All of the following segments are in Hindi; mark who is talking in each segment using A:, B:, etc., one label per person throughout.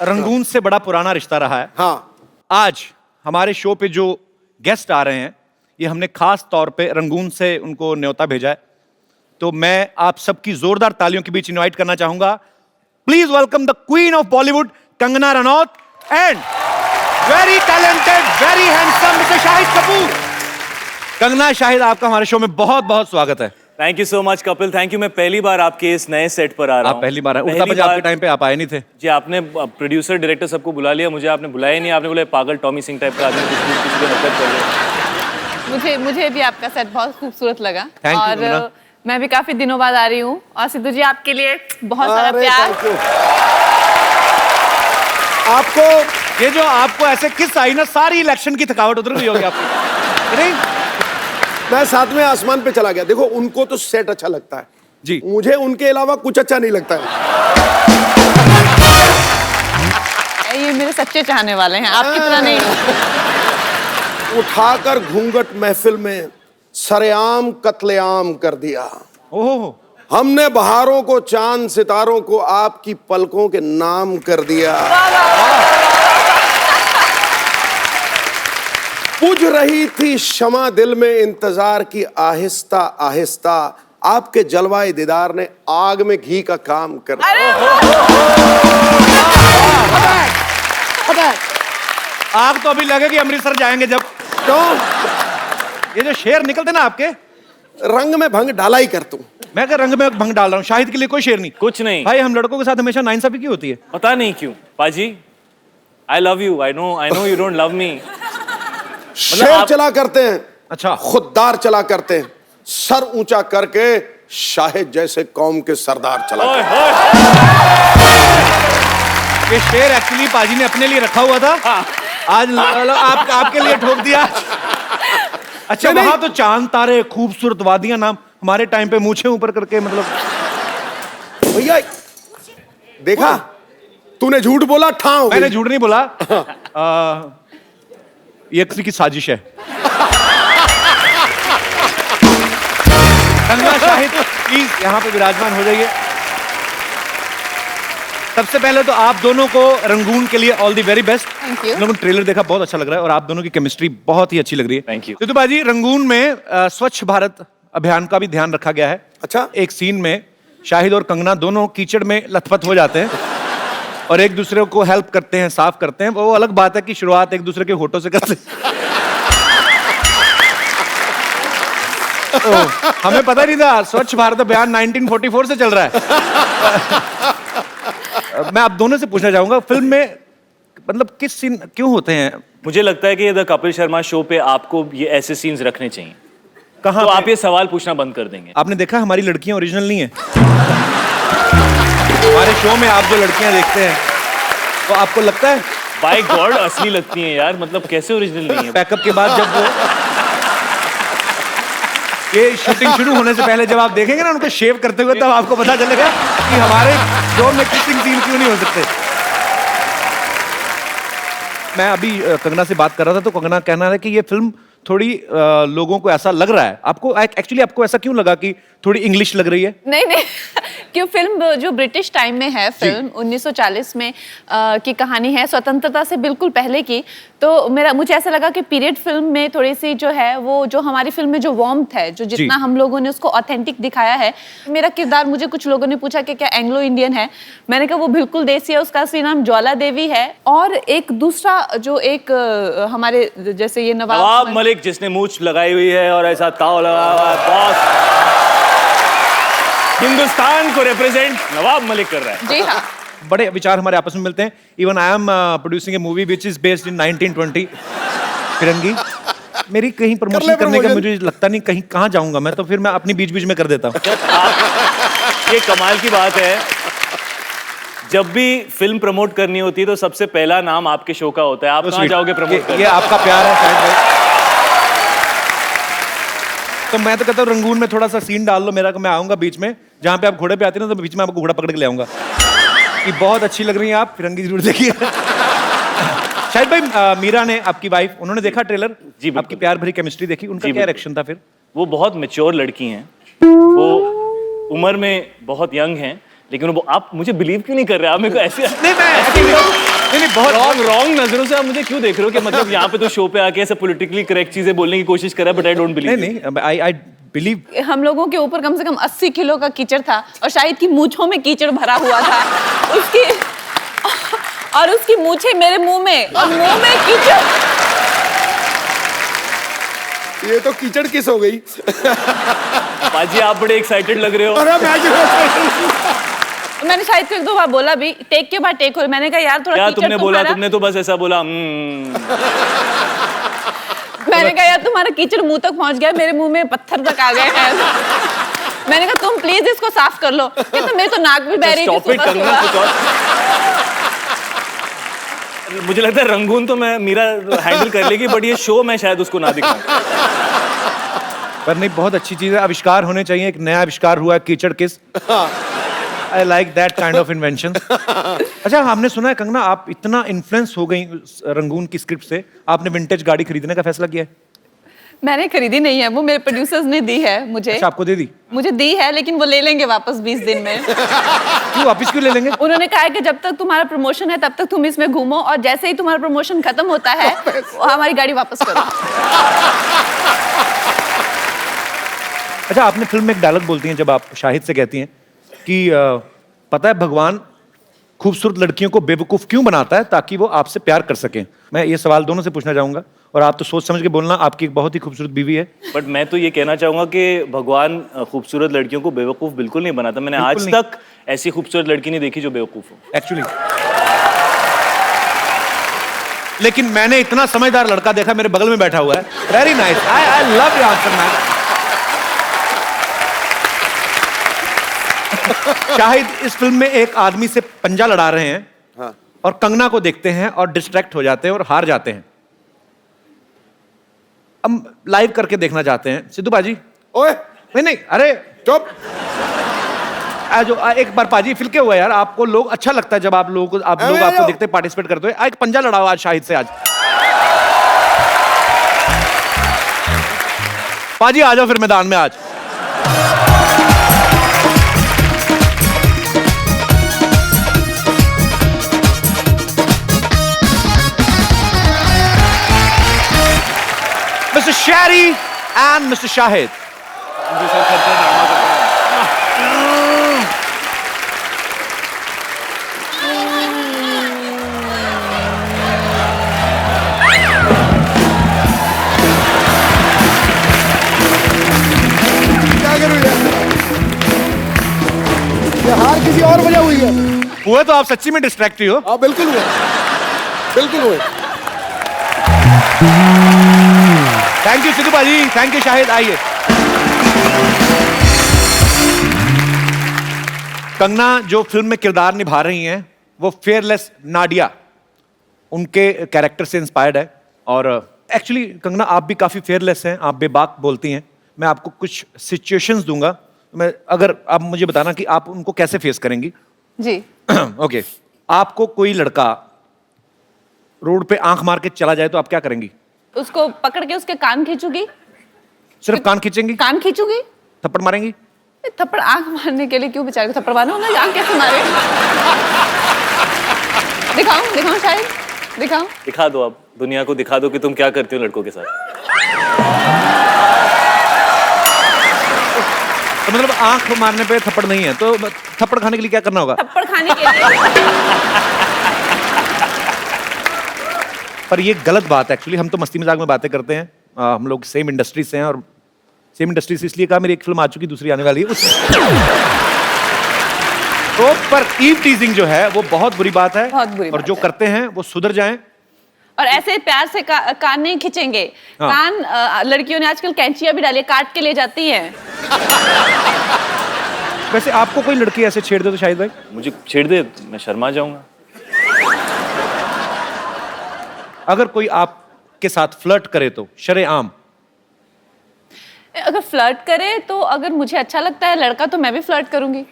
A: रंगून से बड़ा पुराना रिश्ता रहा है।
B: हाँ,
A: आज हमारे शो पे जो गेस्ट आ रहे हैं, ये हमने खास तौर पे रंगून से उनको न्योता भेजा है। तो मैं आप सबकी जोरदार तालियों के बीच इनवाइट करना चाहूंगा। Please welcome the queen of Bollywood Kangana Ranaut and very talented, very handsome mister Shahid Kapoor. Kangana, Shahid, आपका हमारे शो में बहुत बहुत स्वागत है।
C: Thank you so much Kapil, thank you. मैं पहली बार आपके इस नए सेट पर आ रहा हूँ।
A: आप पहली बार हैं। उड़ता पंजाब के टाइम पे आप आए नहीं थे
C: जी। आपने प्रोड्यूसर डायरेक्टर सबको बुला लिया, मुझे आपने बुलाया ही नहीं। आपने बोला पागल टॉमी सिंह टाइप का आदमी किसी को नफरत कर रहे।
D: मुझे भी आपका सेट बहुत खूबसूरत लगा।
A: Thank you,
D: और
A: कंगना।
D: मैं भी काफी दिनों बाद आ रही हूँ और सिद्धू जी आपके लिए बहुत सारा
B: अरे
D: प्यार।
B: thank you। आपको
A: ये जो आपको ऐसे किस आई ना, सारी इलेक्शन की थकावट उतर गई होगी आपकी। नहीं,
B: मैं साथ में आसमान पे चला गया। देखो, उनको तो सेट अच्छा लगता है
A: जी।
B: मुझे उनके अलावा कुछ अच्छा नहीं लगता है।
D: ये मेरे सच्चे चाहने वाले हैं, आपकी तरह नहीं।
B: उठाकर घूंघट महफिल में सरेआम कत्लेआम कर दिया।
A: ओहो,
B: हमने बहारों को, चांद सितारों को आपकी पलकों के नाम कर दिया। बुझ रही थी शमा दिल में इंतजार की आहिस्ता आहिस्ता, आपके जलवाए दीदार ने आग में घी का काम कर दिया।
A: आग तो अभी लगेगी अमृतसर जाएंगे जब।
B: क्यों?
A: ये जो शेर निकलते ना आपके,
B: रंग में भंग डाला ही कर तू।
A: मैं क्या रंग में भंग डाल रहा हूँ? शाहिद के लिए कोई शेर नहीं।
C: कुछ नहीं
A: भाई, हम लड़कों के साथ हमेशा नाइंसाफी क्यों होती है?
C: पता नहीं क्यों पाजी। आई love you, I know you don't love me.
B: शेर चला करते हैं,
A: अच्छा,
B: खुददार चला करते हैं, सर ऊंचा करके शाहिद जैसे कौम के सरदार चला।
A: ये शेर एक्चुअली पाजी ने अपने लिए रखा हुआ था। आज आपके लिए ठोक दिया। अच्छा,
B: नहीं,
A: वहां तो चांद तारे, खूबसूरत वादियां, नाम हमारे टाइम पे मूछें ऊपर करके, मतलब
B: भैया देखा, तूने झूठ बोला, ठाव
A: मैंने झूठ नहीं बोला। ये किसी की साजिश है। कंगना, शाहिद, प्लीज यहाँ पे विराजमान हो जाइए। सबसे पहले तो आप दोनों को रंगून के लिए all the very best.
D: Thank you।
A: लोगों ने ट्रेलर देखा, बहुत अच्छा लग रहा है और आप दोनों की केमिस्ट्री बहुत ही अच्छी लग रही है।
C: Thank you।
A: सिद्धू बाजी, रंगून में स्वच्छ भारत अभियान का भी ध्यान रखा गया है।
B: अच्छा।
A: एक सीन में शाहिद और कंगना दोनों कीचड़ में लथपथ हो जाते हैं और एक दूसरे को हेल्प करते हैं, साफ करते हैं। वो अलग बात है कि शुरुआत एक दूसरे के होठों से करते हैं। हमें पता नहीं था स्वच्छ भारत अभियान 1944 से चल रहा है। मैं आप दोनों से पूछना चाहूंगा, फिल्म में मतलब किस सीन क्यों होते हैं?
C: मुझे लगता है कि द कपिल शर्मा शो पे आपको ये ऐसे सीन्स रखने चाहिए।
A: कहाँ
C: तो
A: पे?
C: आप ये सवाल पूछना बंद कर देंगे।
A: आपने देखा हमारी लड़कियां ओरिजिनल नहीं है। हमारे शो में आप जो लड़कियां देखते हैं तो आपको लगता है
C: बाय गॉड असली लगती हैं यार, मतलब कैसे ओरिजिनल नहीं है?
A: पैकअप के बाद जब वो ये शूटिंग शुरू होने से पहले जब आप देखेंगे ना उनको शेव करते हुए, तब आपको पता चलेगा कि हमारे शो में किसिंग सीन क्यों नहीं हो सकते। मैं अभी कंगना से बात कर रहा था तो कंगना कहना है कि ये फिल्म थोड़ी लोगों को ऐसा लग रहा है, आपको एक्चुअली आपको ऐसा क्यों लगा कि थोड़ी इंग्लिश लग रही है?
D: नहीं क्यों, फिल्म जो ब्रिटिश टाइम में है, फिल्म 1940 में की कहानी है, स्वतंत्रता से बिल्कुल पहले की। तो मुझे ऐसा लगा कि पीरियड फिल्म में थोड़ी सी जो है वो, जो हमारी फिल्म में जो वार्मथ है, जो जितना हम लोगों ने उसको ऑथेंटिक दिखाया है। मेरा किरदार, मुझे कुछ लोगों ने पूछा कि क्या एंग्लो इंडियन है, मैंने कहा वो बिल्कुल देसी है, उसका असली नाम ज्वाला देवी है। और एक दूसरा जो एक हमारे जैसे ये
C: नवाब मलिक जिसने मूंछ लगाई हुई है और ऐसा ताव लगा हुआ है, बॉस हिंदुस्तान को रिप्रेजेंट नवाब मलिक कर रहा है।
D: जी हाँ,
A: बड़े विचार हमारे आपस में मिलते हैं। Even I am producing A movie which is based in 1920 फिरंगी। मेरी कहीं प्रमोशन करने का मुझे लगता नहीं, कहीं कहाँ जाऊंगा मैं, तो फिर मैं अपनी बीच बीच में कर देता हूँ।
C: ये कमाल की बात है, जब भी फिल्म प्रमोट करनी होती है तो सबसे पहला नाम आपके शो का होता है। आप कहाँ जाओगे प्रमोट करने?
A: ये आपका प्यार है शायद भाई। तो मैं तो कहता हूँ रंगून में थोड़ा सा सीन डाल लो मेरा, मैं आऊंगा बीच में, जहाँ पे आप घोड़े पे आते ना तो बीच में आपको घोड़ा पकड़ के ले आऊंगा। कि बहुत अच्छी लग रही हैं आप, फिरंगी जरूर देखिए। शाहिद भाई, मीरा ने, आपकी वाइफ, उन्होंने देखा ट्रेलर
C: जी,
A: आपकी प्यार भरी केमिस्ट्री देखी, उनका क्या रिएक्शन था फिर?
C: वो बहुत मैच्योर लड़की हैं, वो उम्र में बहुत यंग हैं, लेकिन वो आप मुझे बिलीव क्यों नहीं कर रहे? आप मेरे को ऐसे
A: नहीं मैं नहीं बहुत
C: रॉन्ग नजरों से आप मुझे क्यों देख रहे हो कि मतलब यहाँ पे तो शो पे आके ऐसे पॉलिटिकली करेक्ट चीजें बोलने की कोशिश कर रहा है, बट आई डोंट बिलीव।
A: नहीं आई बिलीव
D: हम लोगों के ऊपर कम से कम 80 किलो का कीचड़ था और शाहिद की मूंछों में कीचड़ भरा हुआ था उसकी, और उसकी मूंछें मेरे मुंह में और मुंह में कीचड़।
B: ये तो कीचड़ किस हो गई।
C: पाजी आप बड़े एक्साइटेड लग रहे हो।
B: अरे
D: मैंने शाहिद को 1-2 बार बोला भी, टेक के बाद टेक हो, मैंने कहा यार थोड़ा
C: क्या
D: कीचड़
C: तुमने बोला?
D: तुम्हारा,
C: तुमने तो बस ऐसा बोला
D: मैंने कहा यार तुम्हारा कीचड़ मुंह तक पहुंच गया, मेरे मुंह में पत्थर तक आ गए हैं। मैंने कहा तुम प्लीज इसको साफ कर लो। कहता मेरे तो नाक भी बह रही थी
C: Stop it,
D: सुबह
C: कंगना,
D: सुबह।
C: कुछ और। मुझे लगता है रंगून तो मैं मीरा हैंडल कर लेगी, बट ये शो मैं शायद उसको ना दिखाऊं।
A: पर नहीं, बहुत अच्छी चीज है, आविष्कार होने चाहिए। एक नया आविष्कार हुआ है कीचड़ किस। I like that kind of invention. अच्छा, हमने सुना है कंगना आप इतना इन्फ्लुएंस हो गई रंगून की स्क्रिप्ट से, आपने विंटेज गाड़ी खरीदने का फैसला किया है।
D: मैंने खरीदी नहीं है, वो मेरे प्रोड्यूसर्स ने दी है मुझे।
A: अच्छा, आपको दे दी?
D: मुझे दी है, लेकिन वो ले लेंगे वापस 20 दिन में।
A: क्यों वापस क्यों ले लेंगे?
D: उन्होंने कहा है कि जब तक तुम्हारा प्रमोशन है तब तक तुम इसमें घूमो, और जैसे ही तुम्हारा प्रमोशन खत्म होता है हमारी गाड़ी वापस करो।
A: अच्छा, आपने फिल्म में एक डायलॉग बोलती हैं जब आप शाहिद से कहती हैं कि पता है भगवान खूबसूरत लड़कियों को बेवकूफ क्यों बनाता है, ताकि वो आपसे प्यार कर सकें। मैं ये सवाल दोनों से पूछना चाहूंगा, और आप तो सोच समझ के बोलना, आपकी एक बहुत ही खूबसूरत बीवी है।
C: बट मैं तो ये कहना चाहूंगा कि भगवान खूबसूरत लड़कियों को बेवकूफ बिल्कुल नहीं बनाता। मैंने आज
A: बिल्कुल
C: तक ऐसी खूबसूरत लड़की नहीं देखी जो बेवकूफ हो।
A: एक्चुअली लेकिन मैंने इतना समझदार लड़का देखा, मेरे बगल में बैठा हुआ है। Very nice, I love your answer man. Shahid इस फिल्म में एक आदमी से पंजा लड़ा रहे हैं,
B: हाँ।
A: और कंगना को देखते हैं और डिस्ट्रैक्ट हो जाते हैं और हार जाते हैं। हम लाइव करके देखना चाहते हैं। सिद्धू पाजी।
B: ओए
A: नहीं, अरे
B: चुप।
A: एक बार पाजी फिल के हुआ यार, आपको लोग अच्छा लगता है जब आप लोग आपको देखते पार्टिसिपेट करते हुए। एक पंजा लड़ाओ आज शाहिद से। आज पाजी आ जाओ फिर मैदान में आज। Mr. Shari and Mr. Shahid.
B: क्या करूं यार? ये हार किसी और वजह हुई है।
A: हुए तो आप सच्ची में डिस्ट्रैक्ट ही हो।
B: हाँ बिल्कुल हुए, बिल्कुल हुए।
A: Thank you Sidhu paaji, thank you Shahid. आइए। कंगना जो फिल्म में किरदार निभा रही हैं वो फेयरलेस नाडिया, उनके कैरेक्टर से इंस्पायर्ड है। और एक्चुअली कंगना आप भी काफी फेयरलेस हैं, आप बेबाक बोलती हैं। मैं आपको कुछ सिचुएशंस दूंगा, मैं अगर आप मुझे बताना कि आप उनको कैसे फेस करेंगी।
D: जी।
A: ओके, आपको कोई लड़का रोड पे आंख मार के चला जाए तो आप क्या करेंगी?
D: उसको पकड़ के उसके कान खींचूगी।
A: सिर्फ कान खींचेंगी?
D: कान खींचूगी।
A: थप्पड़ मारेंगी?
D: थप्पड़ आंख मारने के लिए क्यों बेचारे को थप्पड़ मारना होगा? आंख कैसे मारे? दिखाऊं शायद दिखाऊं।
C: दिखा दो, आप दुनिया को दिखा दो कि तुम क्या करती हो लड़कों के साथ।
A: तो मतलब आंख मारने पे थप्पड़ नहीं है, तो थप्पड़ खाने के लिए क्या करना होगा?
D: थप्पड़ खाने के लिए
A: पर ये गलत बात है एक्चुअली। हम तो मस्ती मजाक में बातें करते हैं, हम लोग सेम इंडस्ट्री से हैं, और सेम इंडस्ट्री से इसलिए कहा, मेरी एक फिल्म आ चुकी, दूसरी आने वाली है तो पर ईव टीजिंग जो है वो बहुत बुरी बात है,
D: बहुत बुरी
A: और
D: बात
A: जो
D: है।
A: करते हैं वो सुधर जाएं।
D: और ऐसे प्यार से कान नहीं खींचेंगे।
A: हाँ।
D: कान लड़कियों ने आजकल कैंचियां भी डाली है, काट के ले जाती हैं।
A: वैसे आपको कोई लड़की ऐसे छेड़ दे तो शाहिद भाई?
C: मुझे छेड़ दे, मैं शर्मा जाऊंगा।
A: अगर कोई आपके साथ फ्लर्ट करे तो शरेआम?
D: अगर फ्लर्ट करे तो अगर मुझे अच्छा लगता है लड़का तो मैं भी फ्लर्ट करूंगी।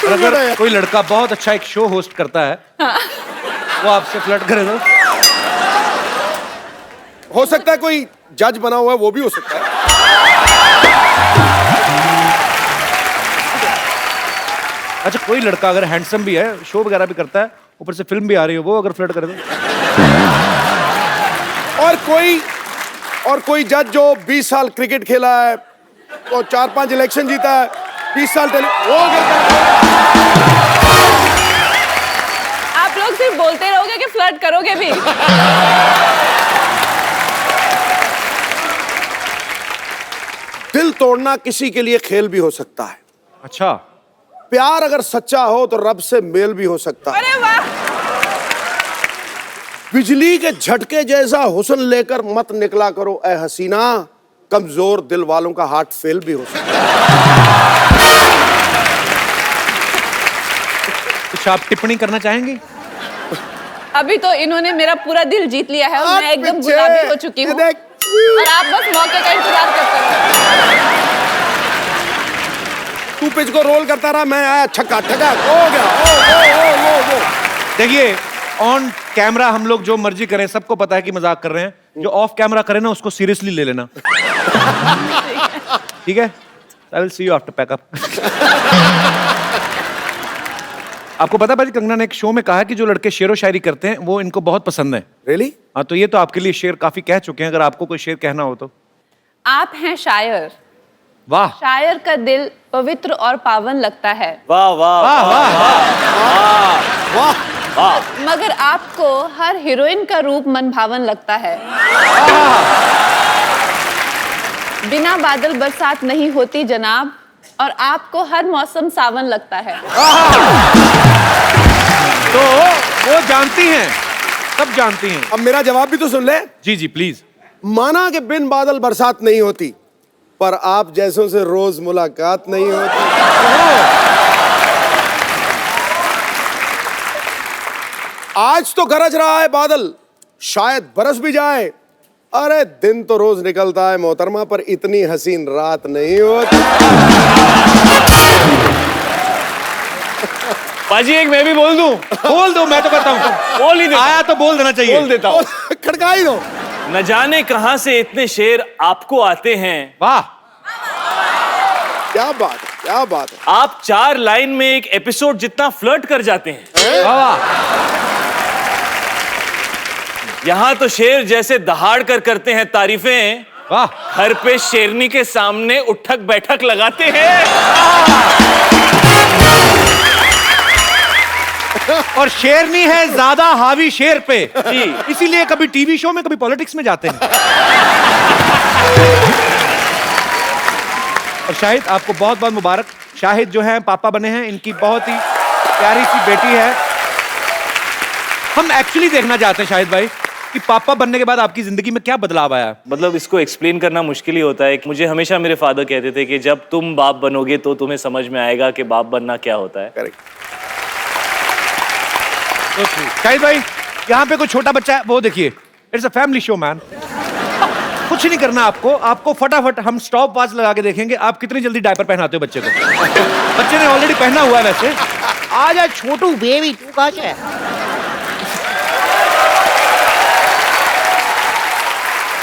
A: और अगर कोई लड़का बहुत अच्छा एक शो होस्ट करता है,
D: हाँ।
A: वो आपसे फ्लर्ट करे तो?
B: हो सकता है कोई जज बना हुआ है, वो भी हो सकता है।
A: अच्छा, कोई लड़का अगर हैंडसम भी है, शो वगैरह भी करता है, ऊपर से फिल्म भी आ रही हो, वो अगर फ्लर्ट करे तो?
B: और कोई जज जो 20 साल क्रिकेट खेला है और 4-5 इलेक्शन जीता है, 20 साल वो
D: आप लोग सिर्फ बोलते रहोगे कि फ्लर्ट करोगे भी?
B: दिल तोड़ना किसी के लिए खेल भी हो सकता है।
A: अच्छा,
B: प्यार अगर सच्चा हो तो रब से मेल भी हो सकता है।
D: अरे वाह!
B: बिजली के झटके जैसा हुस्न लेकर मत निकला करो ए हसीना, कमजोर दिल वालों का हार्ट फेल भी हो सकता है।
A: कुछ आप टिप्पणी करना चाहेंगे?
D: अभी तो इन्होंने मेरा पूरा दिल जीत लिया है और मैं एकदम गुलाबी हो चुकी हूँ और आप बस मौके का इंतजार करते रहो।
B: तू पिच को रोल करता रहा, मैं आया छक्का ठका हो गया। ओ।
A: देखिए, ऑन कैमरा हम लोग जो मर्जी करें, सबको पता है कि मजाक कर रहे हैं। जो ऑफ कैमरा करे ना, उसको सीरियसली ले लेना। ठीक है? I will see you after pack up. आपको पता है भाई, कंगना ने एक शो में कहा है कि जो लड़के शेरो शायरी करते हैं वो इनको बहुत पसंद है।
B: रियली?
A: हाँ, तो ये तो आपके लिए शेर काफी कह चुके हैं, अगर आपको कोई शेर कहना हो तो।
D: आप हैं शायर,
A: वाह
D: शायर का दिल पवित्र और पावन लगता है,
C: वाह वाह
A: वाह वाह
B: वाह।
C: वाह।
D: मगर आपको हर हीरोइन का रूप मनभावन लगता है। बिना बादल बरसात नहीं होती जनाब, और आपको हर मौसम सावन लगता है।
A: तो वो जानती हैं, सब जानती हैं।
B: अब मेरा जवाब भी तो सुन ले।
A: जी जी प्लीज।
B: माना कि बिन बादल बरसात नहीं होती, पर आप जैसों से रोज मुलाकात नहीं होती। आज तो गरज रहा है बादल, शायद बरस भी जाए। अरे दिन तो रोज निकलता है मोहतरमा, पर इतनी हसीन रात नहीं होती।
C: पाजी एक मैं भी बोल दूं?
A: बोल दो, मैं तो करता हूँ।
C: बोल ही देता
A: आया तो बोल देना चाहिए।
C: बोल देता हूँ।
B: खड़का ही दो।
C: न जाने कहां से इतने शेर आपको आते हैं।
A: वाह,
B: क्या बात है, क्या बात है।
C: आप 4 लाइन में एक एपिसोड जितना फ्लर्ट कर जाते हैं।
A: वाह वाह।
C: यहाँ तो शेर जैसे दहाड़ कर करते हैं तारीफें,
A: वाह।
C: घर पे शेरनी के सामने उठक बैठक लगाते हैं।
A: और शेरनी है ज्यादा हावी शेर पे,
C: जी।
A: इसीलिए कभी टीवी शो में कभी पॉलिटिक्स में जाते हैं। और शाहिद, आपको बहुत बहुत मुबारक। शाहिद जो है पापा बने हैं, इनकी बहुत ही प्यारी सी बेटी है। हम एक्चुअली देखना चाहते हैं शाहिद भाई कि पापा बनने के बाद आपकी जिंदगी में क्या बदलाव आया।
C: मतलब इसको एक्सप्लेन करना मुश्किल ही होता है। मुझे हमेशा मेरे फादर कहते थे कि जब तुम बाप बनोगे तो तुम्हें समझ में आएगा कि बाप बनना क्या होता है।
B: करेक्ट।
A: शाहिद भाई, यहाँ पे कोई छोटा बच्चा है, वो देखिए, it's a family show man. कुछ नहीं करना आपको फटाफट हम स्टॉप वॉच लगा के देखेंगे आप कितनी जल्दी डायपर पहनाते हो बच्चे को। बच्चे ने ऑलरेडी पहना हुआ है वैसे। आ जा छोटू बेबी, तू कहाँ से है?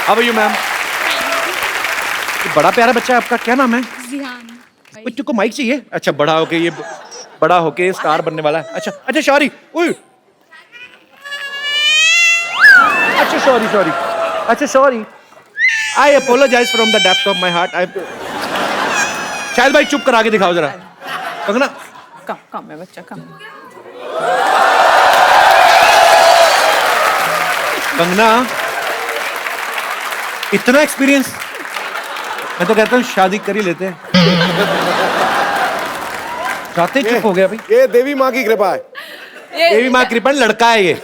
A: How are you ma'am? बड़ा प्यारा बच्चा है आपका, क्या नाम है? जिहान। तुमको माइक चाहिए? अच्छा, बड़ा होके स्टार बनने वाला है। अच्छा सॉरी। अच्छा sorry. I apologise from the depth of my heart. शायद भाई चुप करा के दिखाओ जरा। कंगना,
D: कम है बच्चा, कम।
A: कंगना, इतना एक्सपीरियंस, मैं तो कहता हूँ शादी कर ही लेते हैं। चाहते चुप हो गया भाई।
B: ये देवी माँ की कृपा है।
A: देवी माँ कृपा, लड़का है ये।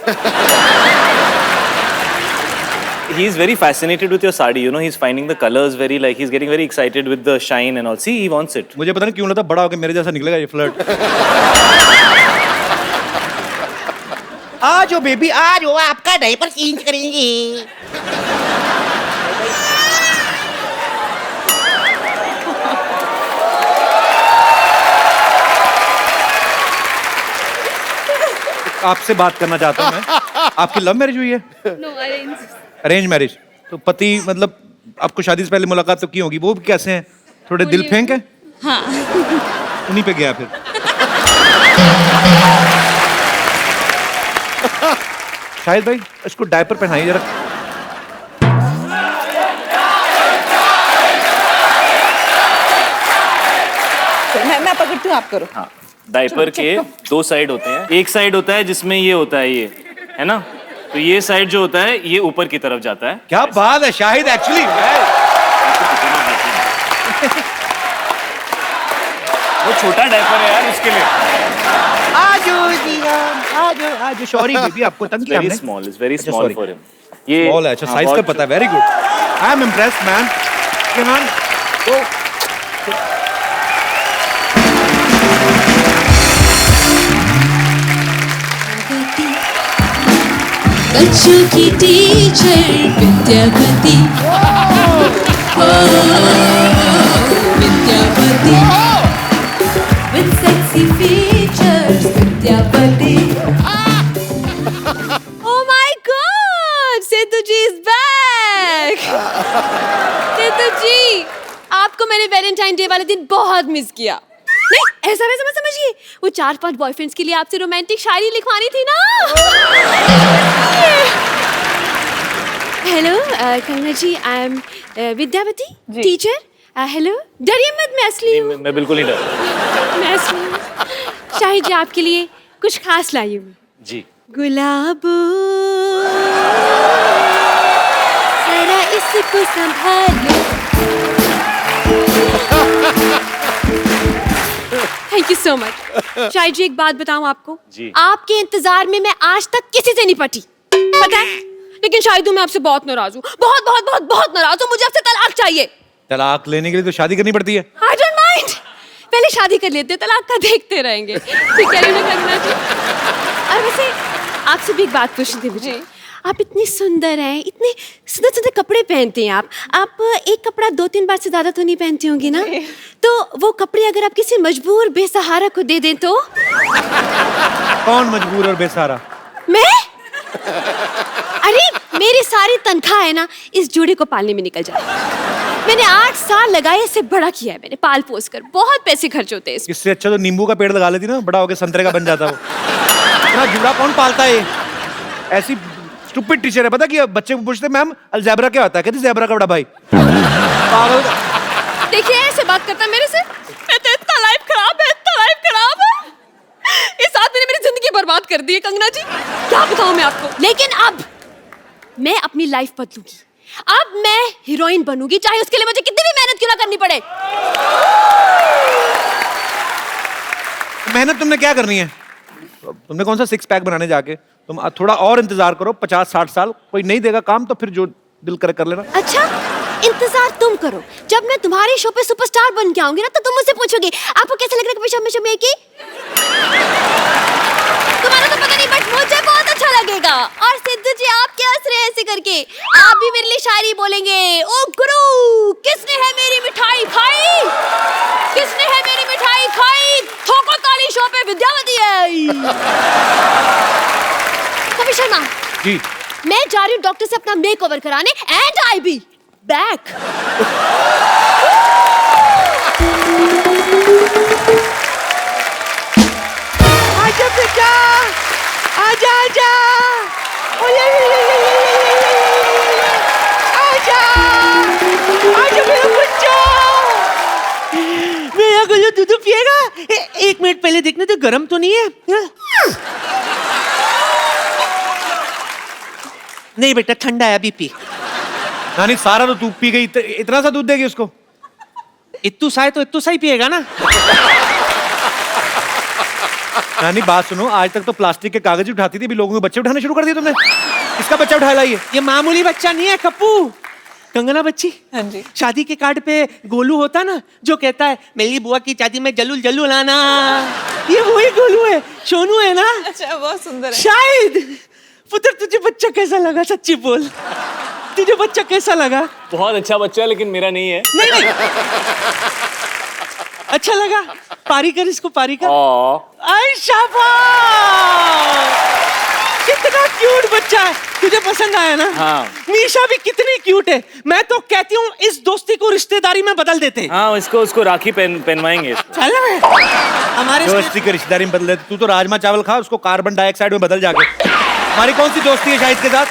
C: He is very fascinated with your sari. You know, he's finding the colors very he's getting very excited with the shine and all. See, he wants it.
A: मुझे पता नहीं क्यों लगता बड़ा होकर मेरे जैसा निकलेगा ये फ्लर्ट।
E: आ जाओ बेबी, आ जाओ, आपका डायपर चेंज करेंगे।
A: आपसे बात करना चाहता हूँ मैं। आपकी लव मैरिज हुई है?
F: No, arranged.
A: Arrange marriage. तो पति मतलब आपको शादी से पहले मुलाकात तो की होगी, वो भी कैसे हैं? थोड़े दिल फेंक है?
F: हाँ।
A: उन्हीं पे गया फिर। शाहिद भाई इसको डायपर पहनाइए जरा।
D: मैं पकड़ती हूँ, आप करो।
C: हाँ, डायपर के दो साइड होते हैं। एक साइड होता है जिसमें ये होता है, ये है ना, तो ये साइड जो होता है ये ऊपर की तरफ जाता है।
A: क्या बात है शाहिद, एक्चुअली
C: वो छोटा डायपर है यार, उसके लिए।
A: आज सॉरी बेबी, आपको तंग किया
C: वेरी
A: हमने।
C: स्मॉल, इज वेरी
A: अच्छा,
C: स्मॉल
A: sorry.
C: For him. ये
A: स्मॉल है, अच्छा
C: हाँ,
A: साइज का
C: बहुत
A: पता है, very good, I am impressed man. Man तो
F: बच्चों की टीचर विद्यापति, ओ Vidyapati, with sexy features Vidyapati.
G: Oh my God! Setu ji is back! Setu ji, आपको मैंने वैलेंटाइन डे वाले दिन बहुत मिस किया। नहीं, ऐसा वैसा मत समझिए। वो 4-5 बॉयफ्रेंड्स के लिए आपसे रोमांटिक शायरी लिखवानी थी ना। Hello Kangana ji, I am Vidyavati, teacher. Hello, डरिए मत, मैं असली हूँ।
C: मैं बिल्कुल नहीं डर।
G: मैं असली हूँ। शाहिद जी आपके लिए कुछ खास लाई हूँ।
C: जी।
G: गुलाबो जरा इसको संभालो। Thank you so much. Shahid ji एक बात बताऊं आपको,
C: जी।
G: आपके इंतजार में मैं आज तक किसी से नहीं पटी, पता है? लेकिन शाहिद मैं आपसे बहुत नाराज हूँ, बहुत बहुत बहुत बहुत नाराज हूँ। मुझे आपसे तलाक चाहिए।
A: तलाक लेने के लिए तो शादी करनी पड़ती है।
G: I don't mind। पहले शादी कर लेते हैं, तलाक का देखते रहेंगे। ठीक है ना कंगना जी? और वैसे आपसे भी एक बात पूछनी थी मुझे। आप इतनी सुंदर हैं, इतने सुंदर सुंदर कपड़े पहनते हैं आप एक कपड़ा 2-3 बार से ज्यादा तो नहीं पहनती होंगी ना? तो वो कपड़े अगर आप किसी मजबूर बेसहारा को दे दें तो?
A: कौन मजबूर और बेसहारा?
G: मैं? अरे मेरी सारी तनख्वाह है ना इस जोड़े को पालने में निकल जाए। मैंने 8 साल लगाए, इसे बड़ा किया है मैंने, पाल पोस कर। बहुत पैसे खर्च होते हैं इसमें।
A: इससे अच्छा तो नींबू का पेड़ लगा लेती ना, बड़ा होके संतरे का बन जाता वो। इतना जुड़ा कौन पालता है? ऐसी स्टूपिड टीचर है, पता कि बच्चे को पूछते मैम अलजेब्रा क्या होता है, कहती ज़ेब्रा का बड़ा भाई। पागल।
G: देखिए ऐसे बात करता है मेरे से। मैं तो इतना लाइफ खराब है, इतना लाइफ खराब है। इस आदमी ने मेरी जिंदगी बर्बाद कर दी है कंगना जी, क्या बताऊं मैं आपको। लेकिन अब मैं अपनी लाइफ बदलूंगी। अब मैं हीरोइन बनूंगी, चाहे उसके लिए मुझे कितनी भी मेहनत क्यों ना करनी पड़े।
A: मेहनत तुमने क्या करनी है? तुमने कौन सा 6 पैक बनाने जाके? तुम थोड़ा और इंतजार करो, 50-60 साल कोई नहीं देगा काम तो फिर जो दिल करे कर लेना।
G: अच्छा, इंतजार तुम करो। जब मैं तुम्हारे शो पे सुपरस्टार बन के आऊंगी ना, तो तुम मुझसे पूछोगे आपको कैसा लग रहा है कभी शो में की? तुम्हारा तो पता नहीं, बट मुझे बहुत अच्छा लगेगा। और सिद्धू जी आप क्या हंस रहे हैं ऐसे करके? आप भी मेरे लिए शायरी बोलेंगे। ओ गुरु, किसने है मेरी मिठाई खाई? किसने है मेरी मिठाई खाई? ठोको ताली, शो पे विद्यावती है। कभी शर्मा
A: जी।
G: मैं जा रही हूँ डॉक्टर से अपना मेकओवर कराने, एंड आई बी बैक।
E: आजा बेटा, आजा आजा, आजा, आजा मेरा बच्चा, मेरा गुल्लू दूध पिएगा? 1 मिनट पहले देखने तो गर्म तो नहीं है? नहीं बेटा, ठंडा है, अभी पी।
A: नानी सारा तो तू पी गई, इतना सा दूध देगी उसको?
E: इत्तू सा है तो इत्तू सा ही पिएगा ना।
A: नानी बात सुनो, आज तक तो प्लास्टिक के कागज ही उठाती थी, अभी लोगों के बच्चे उठाने शुरू कर दिए तुमने। किसका बच्चा उठा लाइए?
E: ये मामूली बच्चा नहीं है कप्पू, कंगना बच्ची।
D: हाँ जी।
E: शादी के कार्ड पे गोलू होता ना, जो कहता है मेरी बुआ की शादी में जल्लू जल्लू लाना, ये वही गोलू है, सोनू है ना।
D: अच्छा, बहुत सुंदर है।
E: शायद पुत्र तुझे बच्चा कैसा लगा? सच्ची बोल, तुझे बच्चा कैसा लगा?
C: बहुत अच्छा बच्चा है, लेकिन मेरा नहीं है।
E: नहीं नहीं, अच्छा लगा? पारी कर इसको, पारी कर। आई शाबाश, कितना क्यूट बच्चा है। तुझे पसंद आया ना?
C: हाँ।
E: मीशा भी कितनी क्यूट है। मैं तो कहती हूँ इस दोस्ती को रिश्तेदारी में बदल देते।
C: हाँ, इसको उसको राखी पहनवाएंगे।
E: चल हमारे
A: दोस्ती के रिश्तेदारी में बदल देते। तू तो राजमा चावल खा, उसको कार्बन डाइऑक्साइड में बदल जाके। हमारी कौन सी दोस्ती है शाहिद के साथ?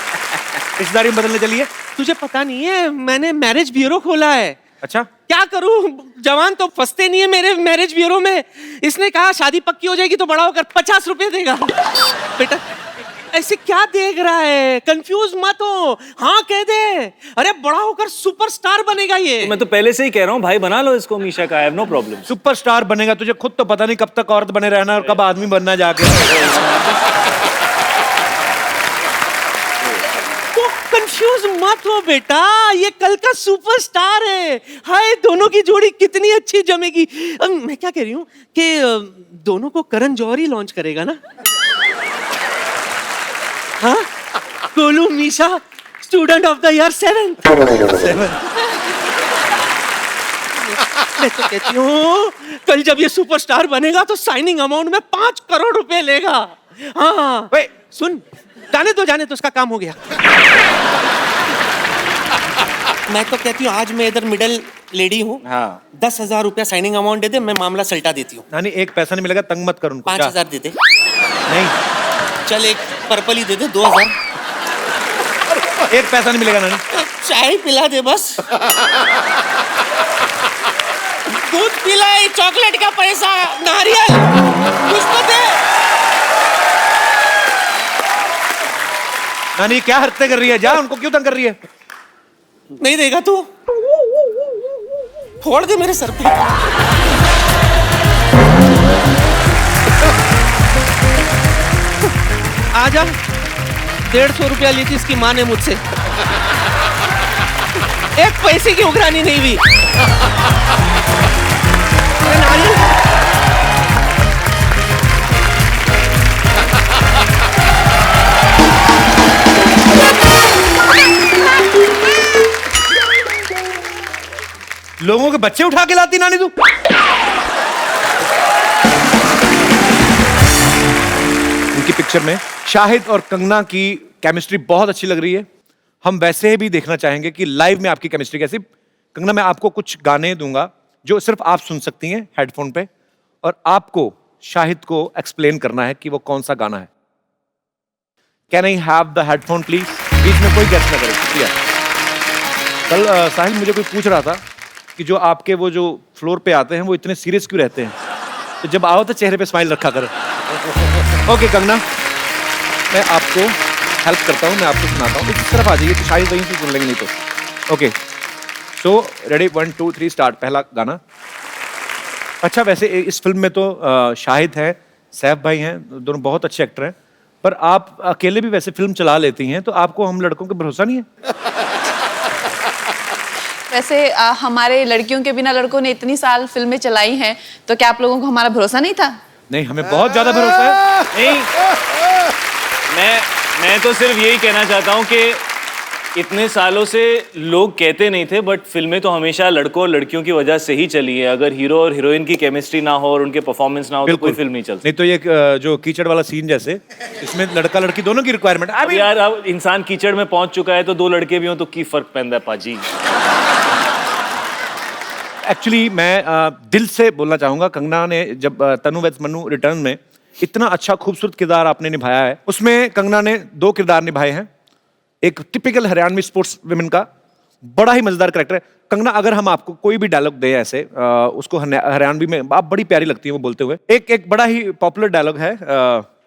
A: रिश्तेदारी में बदलने चलिए।
E: तुझे पता नहीं है, मैंने मैरिज ब्यूरो खोला है।
A: अच्छा,
E: क्या करूं, जवान तो फंसते नहीं है मेरे मैरिज ब्यूरो में। इसने कहा शादी पक्की हो जाएगी तो बड़ा होकर 50 रुपए देगा। बेटा ऐसे क्या देख रहा है, कंफ्यूज मत हो, हाँ कह दे। अरे बड़ा होकर सुपरस्टार बनेगा ये।
C: मैं तो पहले से ही कह रहा हूँ भाई, बना लो इसको मीशा का, I have no problem.
A: Superstar बनेगा, तुझे खुद तो पता नहीं कब तक औरत बने रहना और कब आदमी बनना जाके।
E: कंफ्यूज मत हो बेटा, ये कल का सुपरस्टार है। हाय दोनों की जोड़ी कितनी अच्छी जमेगी। मैं क्या कह रही हूँ कि दोनों को करण जौहर ही लॉन्च करेगा ना। हाँ, Golu Misha student of the year 7th। मैं तो कहती हूँ कल जब ये सुपरस्टार बनेगा तो साइनिंग अमाउंट में 5 करोड़ रुपए लेगा। हाँ सुन, जाने तो उसका काम हो गया। मैं तो कहती हूँ आज मैं इधर मिडिल लेडी हूँ।
A: हाँ।
E: 10,000 रुपया साइनिंग अमाउंट दे दे, मैं मामला सल्टा देती हूँ।
A: नानी एक पैसा नहीं मिलेगा, तंग मत कर उनको।
E: 5,000 दे दे।
A: नहीं,
E: चल एक पर्पल ही दे दे, 2,000।
A: एक पैसा नहीं मिलेगा नानी।
E: चाय पिला दे बस। दूध पिलाई, चॉकलेट का पैसा, नारियल कुछ तो दे।
A: नानी क्या हरकतें कर रही है? जा, उनको क्यों तंग कर रही है?
E: नहीं देगा तू? फोड़ दे मेरे सर पे। आजा, 150 रुपया ली थी इसकी माँ ने मुझसे, एक पैसे की उघरानी नहीं हुई।
A: लोगों के बच्चे उठा के लाती नानी तू। उनकी पिक्चर में शाहिद और कंगना की केमिस्ट्री बहुत अच्छी लग रही है। हम वैसे भी देखना चाहेंगे कि लाइव में आपकी केमिस्ट्री कैसी। कंगना, मैं आपको कुछ गाने दूंगा जो सिर्फ आप सुन सकती हैं हेडफोन पे, और आपको शाहिद को एक्सप्लेन करना है कि वो कौन सा गाना है। Can I have the headphone please? बीच में कोई गेस ना करे, शुक्रिया। कल साहिल मुझे कोई पूछ रहा था कि जो आपके वो जो फ्लोर पे आते हैं वो इतने सीरियस क्यों रहते हैं, तो जब आओ तो चेहरे पे स्माइल रखा करो। ओके कंगना, मैं आपको हेल्प करता हूँ, मैं आपको सुनाता हूँ। इस तरफ आ जाइए तो शायद वहीं से सुन लेंगे, नहीं तो। Okay so ready, 1 2 3 start. पहला गाना। अच्छा, वैसे इस फिल्म में तो शाहिद हैं, सैफ भाई हैं, दोनों बहुत अच्छे एक्टर हैं, पर आप अकेले भी वैसे फिल्म चला लेती हैं, तो आपको हम लड़कों पे भरोसा नहीं है?
D: वैसे हमारे लड़कियों के बिना लड़कों ने इतनी साल फिल्में चलाई हैं, तो क्या आप लोगों को हमारा भरोसा नहीं था?
A: नहीं, हमें बहुत ज्यादा भरोसा है।
C: नहीं, मैं तो सिर्फ यही कहना चाहता हूँ कि इतने सालों से लोग कहते नहीं थे, बट फिल्में तो हमेशा लड़कों और लड़कियों की वजह से ही चली है। अगर हीरो और हीरोइन की केमिस्ट्री ना हो और उनके परफॉर्मेंस ना हो तो कोई फिल्म नहीं चलती।
A: नहीं तो ये जो कीचड़ वाला सीन जैसे, इसमें लड़का लड़की दोनों की रिक्वायरमेंट।
C: अब यार, अब इंसान कीचड़ में पहुंच चुका है तो 2 लड़के भी हों तो की फर्क पैंदा है पाजी।
A: एक्चुअली मैं दिल से बोलना चाहूंगा, कंगना ने जब तनु वेड्स मन्नू रिटर्न में इतना अच्छा खूबसूरत किरदार आपने निभाया है, उसमें कंगना ने 2 किरदार निभाए हैं। एक टिपिकल हरियाणवी स्पोर्ट्स विमेन का बड़ा ही मजेदार कैरेक्टर है। कंगना, अगर हम आपको कोई भी डायलॉग दें ऐसे, उसको हरियाणवी में आप बड़ी प्यारी लगती है वो बोलते हुए। एक बड़ा ही पॉपुलर डायलॉग है,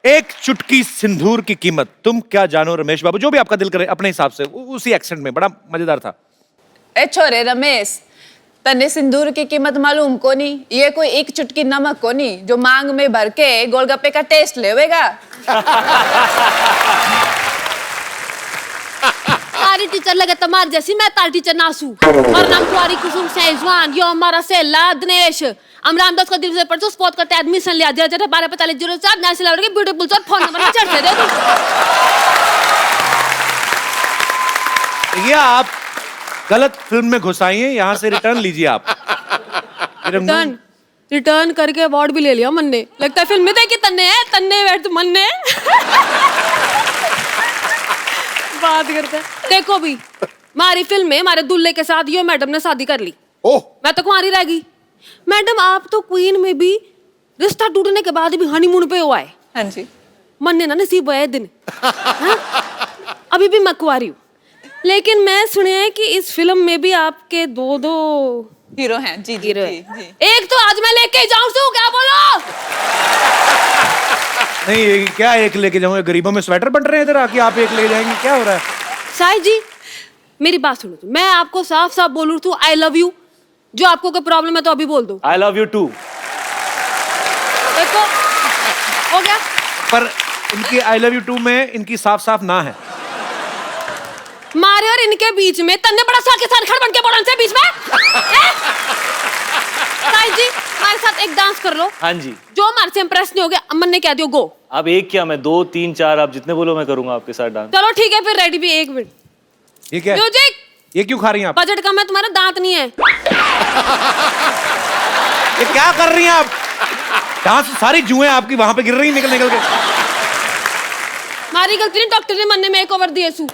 A: एक चुटकी सिंदूर की कीमत तुम क्या जानो रमेश बाबू, जो भी आपका दिल करे अपने हिसाब से, उसी एक्सेंट में, बड़ा मजेदार था।
D: ए छोरे रमेश, तन्ने सिंदूर की कीमत मालूम को नहीं? ये कोई एक चुटकी नमक को नहीं जो मांग में भर के गोलगप्पे का टेस्ट लेवेगा।
G: तारी टीचर लगे तुम्हार जैसी, मैं तारी टीचर नासू। और नाम तुम्हारी कुसुम सेजवान, यो हमारा सेला दिनेश। हम रामदास को दिल से पढ़ते स्पॉट करते एडमिशन लिया दिया 124504 नेशनल लेवल के ब्यूटीफुल सर फोन नंबर में चढ़ते दे
A: ये आप गलत फिल्म में घुसाई हैं, यहाँ से रिटर्न लीजिए आप।
G: रिटर्न करके अवार्ड भी ले लिया मन ने। लगता है फिल्म में देखी तन्ने है, तन्ने बैठ मन ने बात करते हैं। देखो भी, हमारी फिल्म में हमारे दूल्हे के साथ यो मैडम ने शादी कर ली।
B: ओह,
G: मैं तो कुंवारी रह गई। मैडम आप तो क्वीन में भी रिश्ता टूटने के बाद भी हनीमून पे हुआ है।
D: हाँ जी।
G: मन ने ना नसीब हुआ है दिन। हाँ? अभी भी मैं कुंवारी हूँ, लेकिन मैं सुने हैं कि इस फिल्म में भी आपके दो
D: हीरो हैं। जी जी
G: हीरो
D: जी,
G: हैं।
D: जी।
G: एक तो आज मैं लेके जाऊँ सू, क्या बोलो?
A: नहीं, ये क्या एक लेके जाऊंगा? गरीबों में स्वेटर बन रहे हैं इधर आके, आप एक लेके जाएंगे? क्या हो रहा है?
G: साहिद जी, मेरी बात सुनो तो, मैं आपको साफ साफ बोलूँ तो आई लव यू। जो आपको कोई प्रॉब्लम है तो अभी बोल दो।
C: I love you too.
G: देखो, हो गया।
A: पर इनकी आई लव यू टू में इनकी साफ साफ ना है।
G: मारे और इनके बीच में तन्ने बड़ा सा किसान खड़ बन के बोलन से बीच में हैं? साहिद जी, हमारे साथ एक डांस कर लो।
C: हाँ जी।
G: जो हमारे से इम्प्रेस नहीं हो गया, अमन ने कह दियो गो।
C: अब एक क्या, मैं 2 3 4 आप जितने बोलो मैं करूंगा आपके साथ डांस।
G: चलो ठीक है, फिर रेडी भी। 1 मिनट।
A: ये क्या है?
G: म्यूजिक।
A: ये क्यों खा रही हैं आप?
G: बजट कम है, तुम्हारा दांत नहीं है।
A: ये क्या कर रही हैं आप? डांस सारी जुएं आपकी वहां पे गिर रही हैं निकल निकल के।
G: हमारी गलती नहीं, डॉक्टर ने मन ने मेक ओवर दिए सू।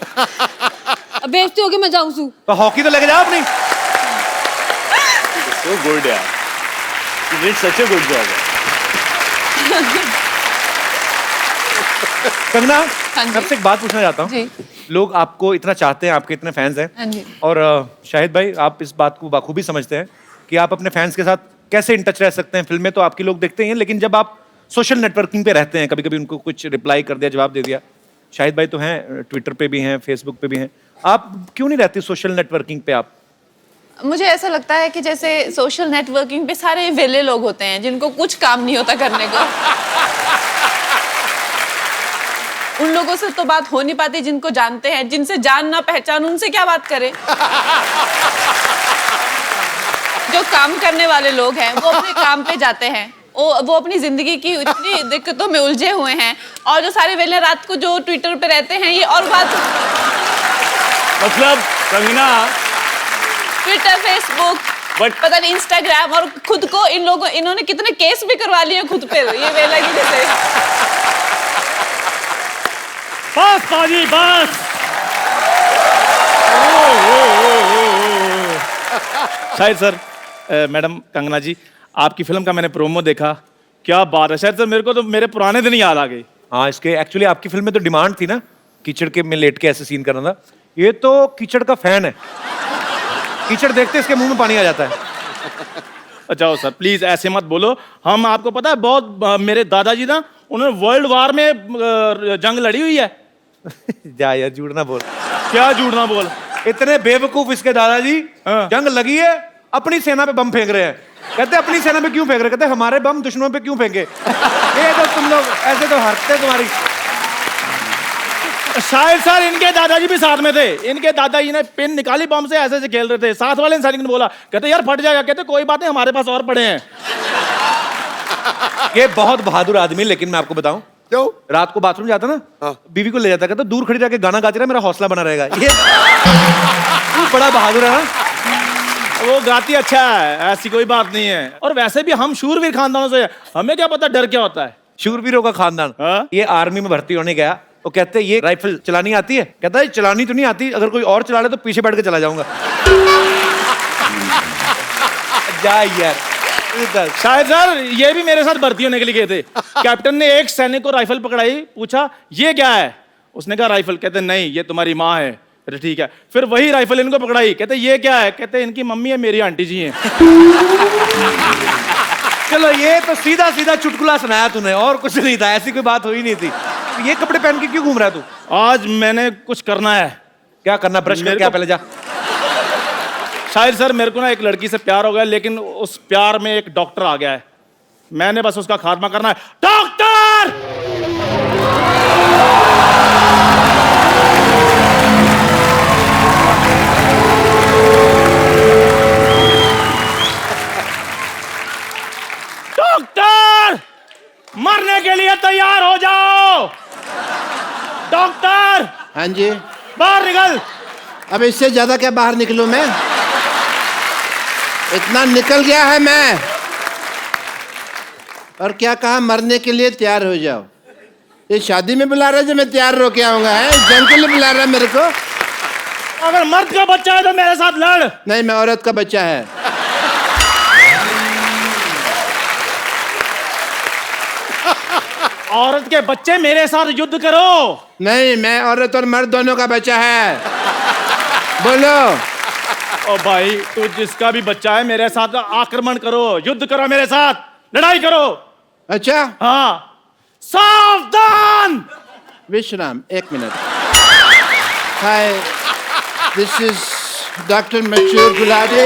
G: अब बेइज्जती होगी, मैं जाऊं सू।
A: तो हॉकी तो लेके जाओ अपनी।
C: So good यार। You did such a good job।
A: Kangana,
D: हाँ जी।
A: सबसे एक बात पूछना चाहता हूँ।
D: जी।
A: लोग आपको इतना चाहते हैं, आपके इतने फैंस हैं।
D: हाँ जी।
A: और शाहिद भाई, आप इस बात को बाखूबी समझते हैं कि आप अपने फैंस के साथ कैसे इन टच रह सकते हैं। फिल्में तो आपकी लोग देखते ही हैं, लेकिन जब आप सोशल नेटवर्किंग पे रहते हैं, कभी कभी उनको कुछ रिप्लाई कर दिया, जवाब दे दिया। शाहिद भाई तो हैं, ट्विटर पे भी हैं, फेसबुक पे भी हैं। आप क्यों नहीं रहती सोशल नेटवर्किंग पे? आप
D: मुझे ऐसा लगता है कि जैसे सोशल नेटवर्किंग पे सारे वेले लोग होते हैं जिनको कुछ काम नहीं होता करने को। उन लोगों से तो बात हो नहीं पाती जिनको जानते हैं। जिनसे जान ना पहचान, उनसे क्या बात करें? जो काम करने वाले लोग हैं वो अपने काम पे जाते हैं, वो अपनी जिंदगी की इतनी दिक्कतों में उलझे हुए हैं। और जो सारे वेले रात को जो ट्विटर पे रहते हैं, ये और बात।
C: मतलब कंगना,
D: ट्विटर, फेसबुक, पता नहीं इंस्टाग्राम, और खुद को इन्होंने कितने केस भी करवा लिए खुद पे ये वेला की जैसे।
C: बस पाजी बस।
H: शाहिद सर, मैडम कंगना जी, आपकी फिल्म का मैंने प्रोमो देखा। क्या बात है शाहिद सर, मेरे को तो मेरे पुराने दिन याद आ गए।
A: हाँ, इसके एक्चुअली आपकी फिल्म में तो डिमांड थी ना, कीचड़ के में लेट के ऐसे सीन करना था। ये तो कीचड़ का फैन है। कीचड़ देखते इसके मुंह में पानी आ जाता है।
H: अच्छा सर, प्लीज ऐसे मत बोलो। हम आपको पता है बहुत मेरे दादाजी ना, उन्होंने वर्ल्ड वार में जंग लड़ी हुई है।
A: जा यार, झूठ ना बोल।
H: क्या झूठ ना बोल?
A: इतने बेवकूफ इसके दादाजी।
H: हाँ।
A: जंग लगी है, अपनी सेना पे बम फेंक रहे हैं। कहते अपनी सेना पे क्यों फेंक रहे? कहते हमारे बम दुश्मनों पे क्यों फेंके? ये तो तुम लोग ऐसे तो हरते तुम्हारी।
H: शायद सर इनके दादाजी भी साथ में थे। इनके दादाजी ने पिन निकाली, बम से ऐसे ऐसे खेल रहे थे। साथ वाले इंसान ने बोला, कहते यार फट जाएगा। कहते कोई बात नहीं, हमारे पास और पड़े हैं।
A: ये बहुत बहादुर आदमी। लेकिन मैं आपको बताऊं,
B: क्यों?
A: रात को बाथरूम जाता ना,
B: हाँ।
A: बीवी को ले जाता, कहता दूर खड़ी जाके गाना गाती रहा, मेरा हौसला बना रहेगा। ये बड़ा बहादुर है ना।
H: वो गाती अच्छा है, ऐसी कोई बात नहीं है। और वैसे भी हम शूरवीर खानदानों से, हमें क्या पता डर क्या होता है।
A: शूरवीरों का खानदान।
H: हाँ?
A: ये आर्मी में भर्ती होने गया, वो कहते ये राइफल चलानी आती है? कहता है चलानी तो नहीं आती, अगर कोई और चला ले तो पीछे बैठ के चला जाऊंगा। जा यार।
H: शायद सर ये भी मेरे साथ भर्ती होने के लिए गए थे। कैप्टन ने एक सैनिक को राइफल पकड़ाई, पूछा ये क्या है? उसने कहा राइफल। कहते नहीं, ये तुम्हारी माँ है। कहते ठीक है। फिर वही राइफल इनको पकड़ाई, कहते ये क्या है? कहते इनकी मम्मी है, मेरी आंटी जी हैं।
A: चलो, ये तो सीधा सीधा चुटकुला सुनाया तूने, और कुछ नहीं था। ऐसी कोई बात हुई नहीं थी। ये कपड़े पहन के क्यों घूम रहा है तू?
H: आज मैंने कुछ करना है।
A: क्या करना? ब्रश कर
H: मेरे
A: क्या
H: को-
A: पहले जा।
H: शायद सर मेरे को ना एक लड़की से प्यार हो गया, लेकिन उस प्यार में एक डॉक्टर आ गया है। मैंने बस उसका खात्मा करना है। डॉक्टर! डॉक्टर! मरने के लिए तैयार हो जाओ। डॉक्टर!
I: हाँ जी।
H: बाहर निकल।
I: अब इससे ज्यादा क्या बाहर निकलूं मैं? इतना निकल गया है मैं। और क्या कहा? मरने के लिए तैयार हो जाओ। ये शादी में बुला रहा है जो मैं तैयार होके आऊंगा? है जंग के लिए बुला रहा है मेरे को?
H: अगर मर्द का बच्चा है तो मेरे साथ लड़।
I: नहीं, मैं औरत का बच्चा है।
H: औरत के बच्चे मेरे साथ युद्ध करो।
I: नहीं, मैं औरत और मर्द दोनों का बच्चा है। बोलो।
H: ओ भाई, तू जिसका भी बच्चा है मेरे साथ आक्रमण करो, युद्ध करो मेरे साथ, लड़ाई करो।
I: अच्छा,
H: हाँ, सावधान।
I: विश्राम, 1 minute. Hi, this is doctor मशहूर गुलाटी।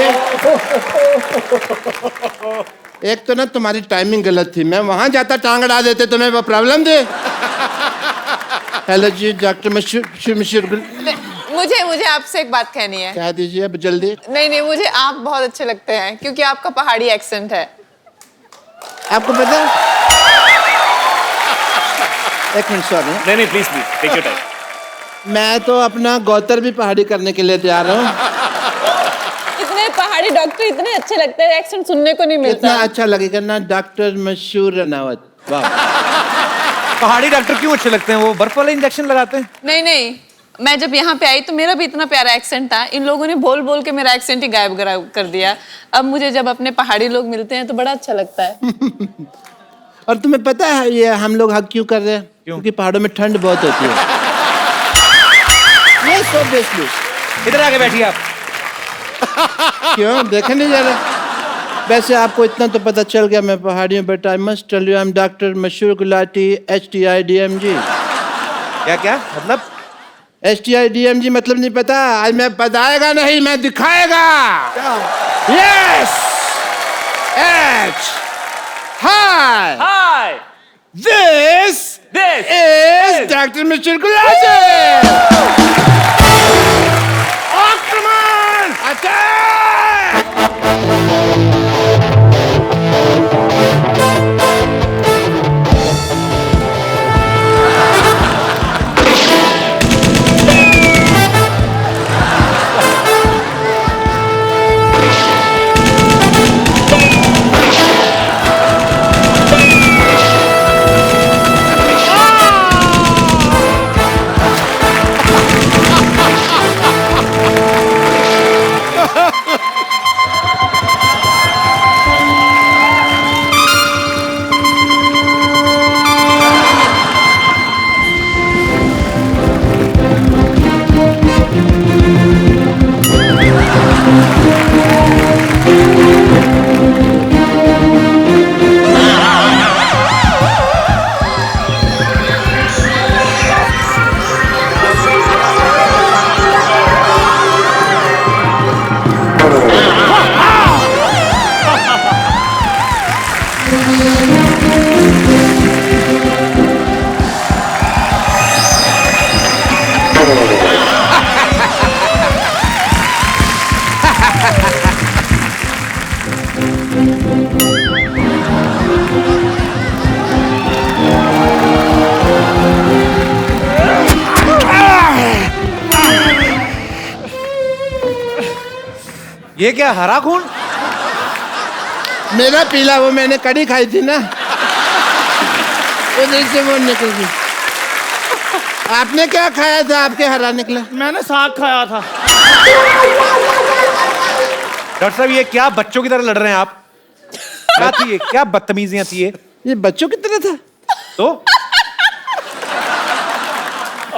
I: एक तो ना तुम्हारी टाइमिंग गलत थी, मैं वहां जाता टांग अड़ा देते, तुम्हें वो प्रॉब्लम थी। हेलो जी, डॉक्टर मशहूर
D: मुझे आपसे एक बात कहनी है।
I: कह दीजिए अब जल्दी।
D: नहीं, मुझे आप बहुत अच्छे लगते हैं क्योंकि आपका पहाड़ी एक्सेंट है।
I: आपको पता है? 1 मिनट, सॉरी।
C: नहीं, प्लीज टेक योर टाइम।
I: मैं तो अपना गौतर भी पहाड़ी करने के लिए तैयार हूँ।
D: इतने पहाड़ी डॉक्टर इतने अच्छे लगते हैं, एक्सेंट सुनने को नहीं मिलता।
I: इतना अच्छा लगेगा ना, डॉक्टर मशहूर रनावत। वाह।
A: पहाड़ी डॉक्टर क्यों अच्छे लगते हैं? वो बर्फ वाले इंजेक्शन लगाते हैं?
D: नहीं, मैं जब यहाँ पे आई तो मेरा भी इतना प्यारा एक्सेंट था, इन लोगों ने बोल बोल के मेरा एक्सेंट ही गायब कर दिया। अब मुझे जब अपने पहाड़ी लोग मिलते हैं तो बड़ा अच्छा लगता है।
I: और तुम्हें पता है ये हम लोग हक क्यों कर रहे हैं? क्योंकि पहाड़ों में ठंड बहुत होती है। Yes, obviously.
A: इधर आके बैठिए आप।
I: क्यों देखे नहीं जा रहा? वैसे आपको इतना तो पता चल गया मैं पहाड़ी हूँ, but I must tell you I am doctor मशहूर गुलाटी HTIDMG।
A: क्या मतलब?
I: HTIDMG मतलब नहीं पता? आज मैं बताएगा नहीं, मैं दिखाएगा। Yes, H, hi,
C: hi,
I: this is doctor मशहूर गुलाटी। आक्रमण, अटैक।
A: ये क्या हरा खून?
I: मेरा पीला, वो मैंने कड़ी खाई थी ना, उधर से वो निकल गई। आपने क्या खाया था? आपके हरा निकला।
H: मैंने साग खाया था।
A: डॉक्टर साहब, ये क्या बच्चों की तरह लड़ रहे हैं आप? क्या थी ये? क्या बदतमीजियां थी
I: ये बच्चों की तरह था?
A: तो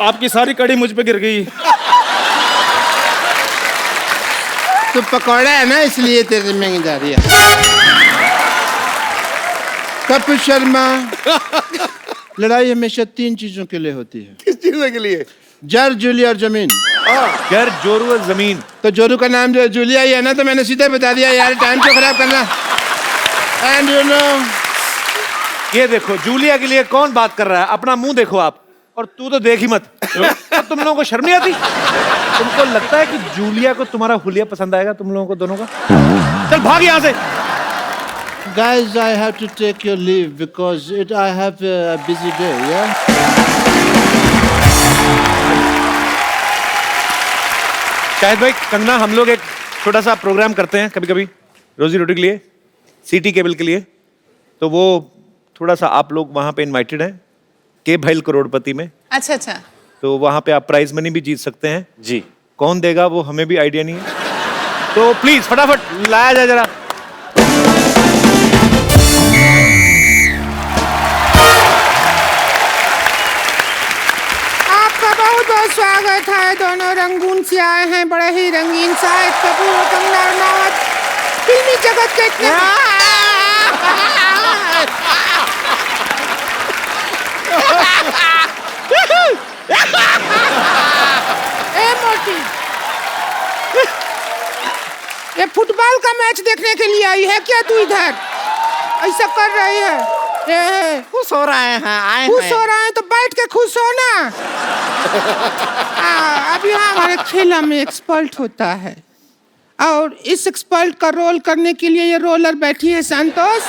H: आपकी सारी कड़ी मुझ पे गिर गई।
I: तो पकौड़ा है ना, इसलिए तेरे में जा रही है। कपिल शर्मा, लड़ाई हमेशा 3 चीजों के लिए होती है।
B: किस चीज के लिए?
I: जर, जूलिया और जमीन।
A: जर, जोरू और जमीन।
I: तो जोरू का नाम जो है जूलिया ही है ना, तो मैंने सीधे बता दिया यार, टाइम क्यों खराब करना। एंड यू नो,
A: ये देखो, जूलिया के लिए कौन बात कर रहा है? अपना मुंह देखो आप, और तू तो देख ही मत। अब तुम लोगों को शर्म नहीं आती? तुमको लगता है कि जूलिया को तुम्हारा हुलिया पसंद आएगा? तुम लोगों को दोनों का? चल भाग यहाँ से।
I: guys, I have to take your leave because I have a busy day, yeah?
A: Shahid भाई, कंगना, हम लोग एक छोटा सा प्रोग्राम करते हैं कभी कभी रोजी रोटी के लिए, सिटी केबल के लिए। तो वो थोड़ा सा आप लोग वहाँ पे इनवाइटेड हैं, के भाई करोड़पति में।
D: अच्छा।
A: तो वहाँ पे आप प्राइज मनी भी जीत सकते हैं।
C: जी।
A: कौन देगा वो हमें भी आइडिया नहीं है। तो प्लीज फटाफट लाया जाए जरा।
I: बहुत स्वागत है। दोनों रंगून से आए हैं, बड़े ही रंगीन। शाहिद कपूर और कंगना रनावत फिल्मी जगत के इतने ए मोटी, ये फुटबॉल का मैच देखने के लिए आई है क्या तू इधर? ऐसा कर रही है?
J: खुश हो रहे हैं, आए
I: खुश
J: हैं।
I: हो रहे हैं तो बैठ के खुश हो ना। अब यहाँ हमारे खेला में एक्सपर्ट होता है और इस एक्सपर्ट का रोल करने के लिए ये रोलर बैठी है संतोष।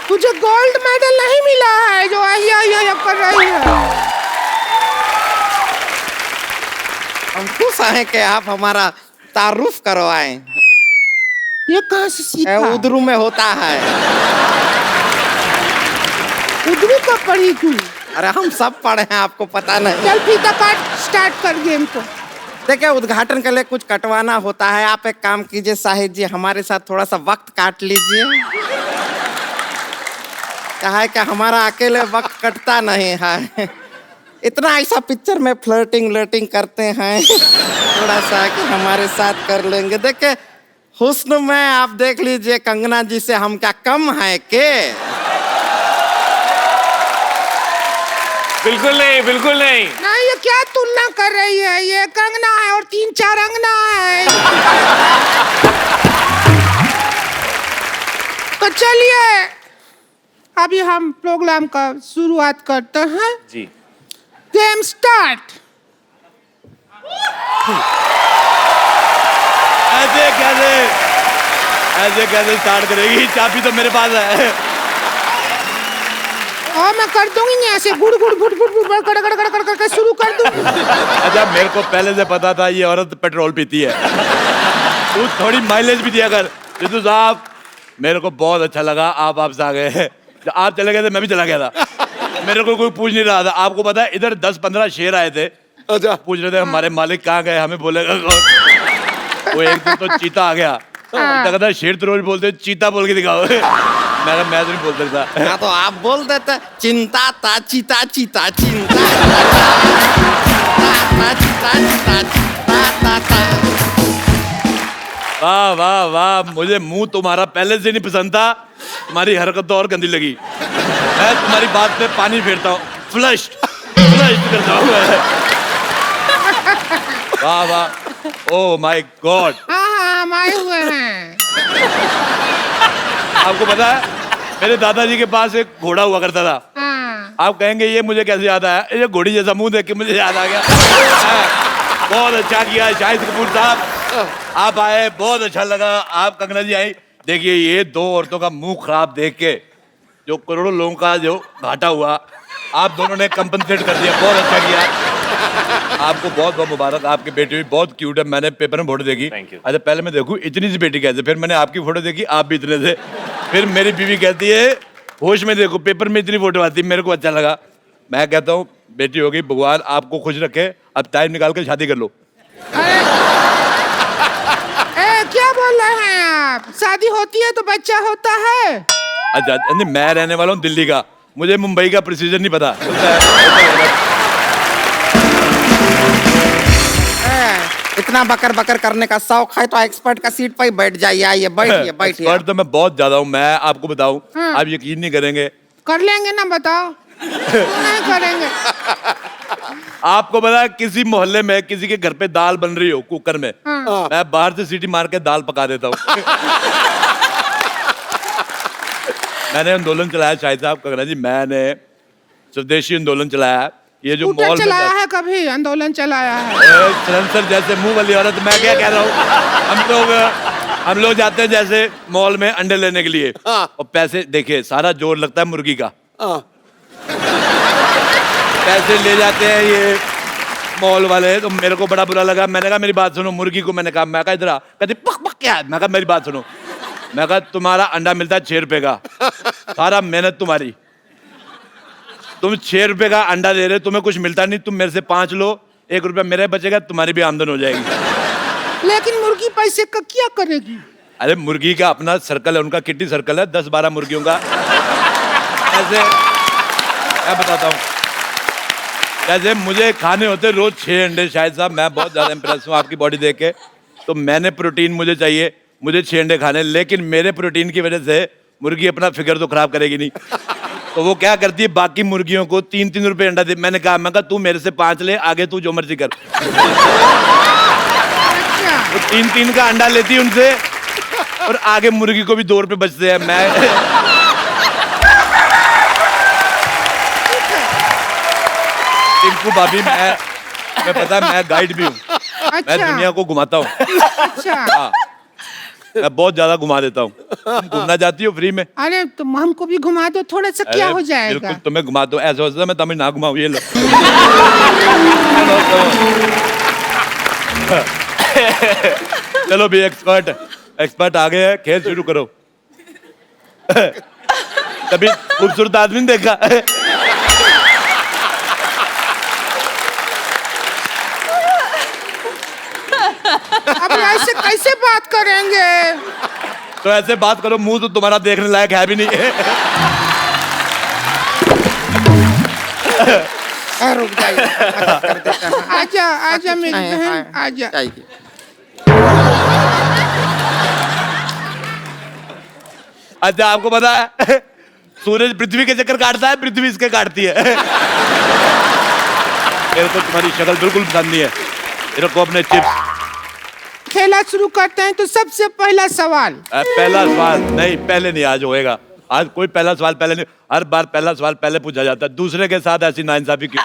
I: तुझे गोल्ड मेडल नहीं मिला है जो आहिया कर रही है।
J: हम खुश हैं कि आप हमारा तारुफ करवाएं।
I: ये कहाँ से सीखा?
J: उधरू में होता है।
I: उधरू का पढ़ी तू?
J: अरे हम सब पढ़े हैं, आपको पता नहीं।
I: चल फीता काट, स्टार्ट कर गेम को।
J: देखिए, उद्घाटन के लिए कुछ कटवाना होता है। आप एक काम कीजिए शाहिद जी, हमारे साथ थोड़ा सा वक्त काट लीजिए। क्या है कि हमारा अकेले वक्त कटता नहीं है। इतना ऐसा पिक्चर में फ्लर्टिंग करते हैं, थोड़ा सा कि हमारे साथ कर लेंगे। देखिए, हुस्न में आप देख लीजिए कंगना जी से हम क्या कम है के?
C: बिल्कुल नहीं, बिल्कुल नहीं।
I: नहीं, ये क्या तुलना कर रही है? ये कंगना है और 3-4 अंगना है। तो चलिए अभी हम प्रोग्राम का शुरुआत करते हैं।
C: जी।
I: Game start.
A: ऐसे कैसे स्टार्ट करेगी? चाबी तो मेरे पास है।
I: और मैं कर दूंगी ऐसे गुड़ गुड़ गुड़ गुड़ गुड़ कर कर कर कर करके शुरू कर दूंगी।
A: अच्छा, मेरे को पहले से पता था ये औरत पेट्रोल पीती है। तू थोड़ी माइलेज भी दिया कर। सिद्धू साहब, मेरे को बहुत अच्छा लगा आप आपसे आ गए। जब आप चले गए थे मैं भी चला गया था। मेरे को कोई पूछ नहीं रहा था। आपको पता है इधर 10-15 शेर आए थे।
B: अच्छा,
A: पूछ रहे थे हमारे मालिक कहाँ गए, हमें बोलेगा कौन? वो एक दिन तो चीता आ गया। कहता शेर तो रोज बोलते, चीता बोल के दिखाओ। मैं तो नहीं बोल सकता।
J: हाँ, तो आप बोल देते चिंता ता चीता चीता चिंता।
A: वाह वाह वाह, मुझे मुंह तुम्हारा पहले से नहीं पसंद था। तुम्हारी हरकत तो और गंदी लगी। मैं तुम्हारी बात पे पानी फेरता हूँ, फ्लश करता हूँ। वाह वाह, ओह माय गॉड।
I: हाँ, हम आए हुए हैं।
A: आपको पता है मेरे दादाजी के पास एक घोड़ा हुआ करता था।
I: हाँ।
A: आप कहेंगे ये मुझे कैसे याद आया? ये घोड़ी जैसा मुंह देख के मुझे याद आ गया। बहुत अच्छा किया शाहिद कपूर साहब, आप आए, बहुत अच्छा लगा। आप कंगना जी आई। देखिए, ये 2 औरतों का मुंह खराब देख के जो करोड़ों लोगों का जो घाटा हुआ, आप दोनों ने कंपनसेट कर दिया। बहुत अच्छा किया। आपको बहुत बहुत मुबारक। आपकी बेटी भी बहुत क्यूट है। मैंने पेपर में फोटो देखी।
C: Thank you.
A: अच्छा, पहले मैं देखूं इतनी सी बेटी कैसे, फिर मैंने आपकी फोटो देखी, आप भी इतने थे। फिर मेरी बीवी कहती है होश में देखो, पेपर में इतनी फोटो आती है। मेरे को अच्छा लगा। मैं कहता हूँ बेटी हो गई, भगवान आपको खुश रखे। अब टाइम निकाल कर शादी कर लो।
I: क्या बोल रहे हैं आप? शादी होती है तो बच्चा होता है।
A: अच्छा नहीं, मैं रहने वाला हूँ दिल्ली का, मुझे मुंबई का प्रोसीजर नहीं पता।
J: इतना बकर बकर करने का शौक है तो एक्सपर्ट का सीट पर ही बैठ जाइए। आइए, बैठिए बैठिए।
A: एक्सपर्ट तो मैं बहुत ज्यादा हूँ। मैं आपको बताऊँ, आप यकीन नहीं करेंगे।
I: कर लेंगे ना, बताओ। नहीं करेंगे।
A: आपको पता है किसी मोहल्ले में किसी के घर पे दाल बन रही हो कुकर में, मैं बाहर से सीटी मार के दाल पका देता हूँ। मैंने आंदोलन चलाया शाहिद साहब, कंगना जी, मैंने स्वदेशी आंदोलन चलाया। ये जो मॉल
I: चलाया है, कभी आंदोलन चलाया है?
A: सलेंसर जैसे मुंह वाली औरत, मैं क्या कह रहा हूँ। हम लोग जाते हैं जैसे मॉल में अंडे लेने के लिए, और पैसे देखिए सारा जोर लगता है मुर्गी का। पैसे ले जाते हैं ये मॉल वाले, तो मेरे को बड़ा बुरा लगा। मैंने कहा मेरी बात सुनो, मुर्गी को मैंने कहा, मैं कहा इधर आ। कहती पक पक क्या है? मैं कहा मेरी बात सुनो। मैं कहा तुम्हारा अंडा मिलता है 6 रुपए का, सारा मेहनत तुम्हारी, तुम 6 रुपए का अंडा दे रहे, तुम्हें कुछ मिलता नहीं। तुम मेरे से 5 लो, 1 रुपया मेरे बचेगा, तुम्हारी भी आमदन हो जाएगी।
I: लेकिन मुर्गी पैसे का क्या करेगी?
A: अरे मुर्गी का अपना सर्कल है, उनका किट्टी सर्कल है, 10-12 मुर्गियों का जैसे मैं बताता हूँ, जैसे मुझे खाने होते रोज 6 अंडे। शायद साहब मैं बहुत ज्यादा इंप्रेस हूँ आपकी बॉडी देख के, तो मैंने प्रोटीन मुझे चाहिए, मुझे 6 अंडे खाने, लेकिन मेरे प्रोटीन की वजह से मुर्गी अपना फिगर तो खराब करेगी नहीं, तो वो क्या करती है बाकी मुर्गियों को 3-3 रुपए अंडा दे। मैंने कहा तू मेरे से 5 ले, आगे तू जो मर्जी कर। वो 3-3 का अंडा लेती है उनसे, और आगे मुर्गी को भी 2 रुपए बचते हैं। मैं टिंकू भाभी, मैं पता है मैं गाइड भी हूँ। मैं दुनिया को घुमाता हूँ। हाँ, मैं बहुत ज्यादा घुमा देता हूँ। तुम घूमना चाहती हो फ्री में?
K: अरे तुम हमको भी घुमा दो, थोड़ा सा क्या
A: अरे,
K: हो जाएगा?
A: बिल्कुल तुम्हें घुमा दो। ऐसा होता है मैं तुम्हें ना घुमाऊँ, ये लो। चलो भी एक्सपर्ट आ गए हैं, खेल शुरू करो। कभी खूबसूरत आदमी नहीं देखा?
K: अब ऐसे कैसे बात करेंगे?
A: तो ऐसे बात करो, मुंह तो तुम्हारा देखने लायक है भी नहीं है।
J: रुक जाइए, मदद कर देते हैं।
K: आजा आजा मेरी बहन, आजा।
A: अच्छा, आपको पता है सूरज पृथ्वी के चक्कर काटता है, पृथ्वी इसके काटती है। मेरे को तुम्हारी शक्ल बिल्कुल पसंद नहीं है। मेरे को अपने चिप्स।
K: खेला शुरू करते हैं, तो सबसे पहला सवाल।
A: पहला सवाल नहीं, पहले नहीं, आज होएगा। आज कोई पहला सवाल पहले नहीं, हर बार पहला सवाल पहले पूछा जाता है। दूसरे के साथ ऐसी नाइंसाफी क्यों?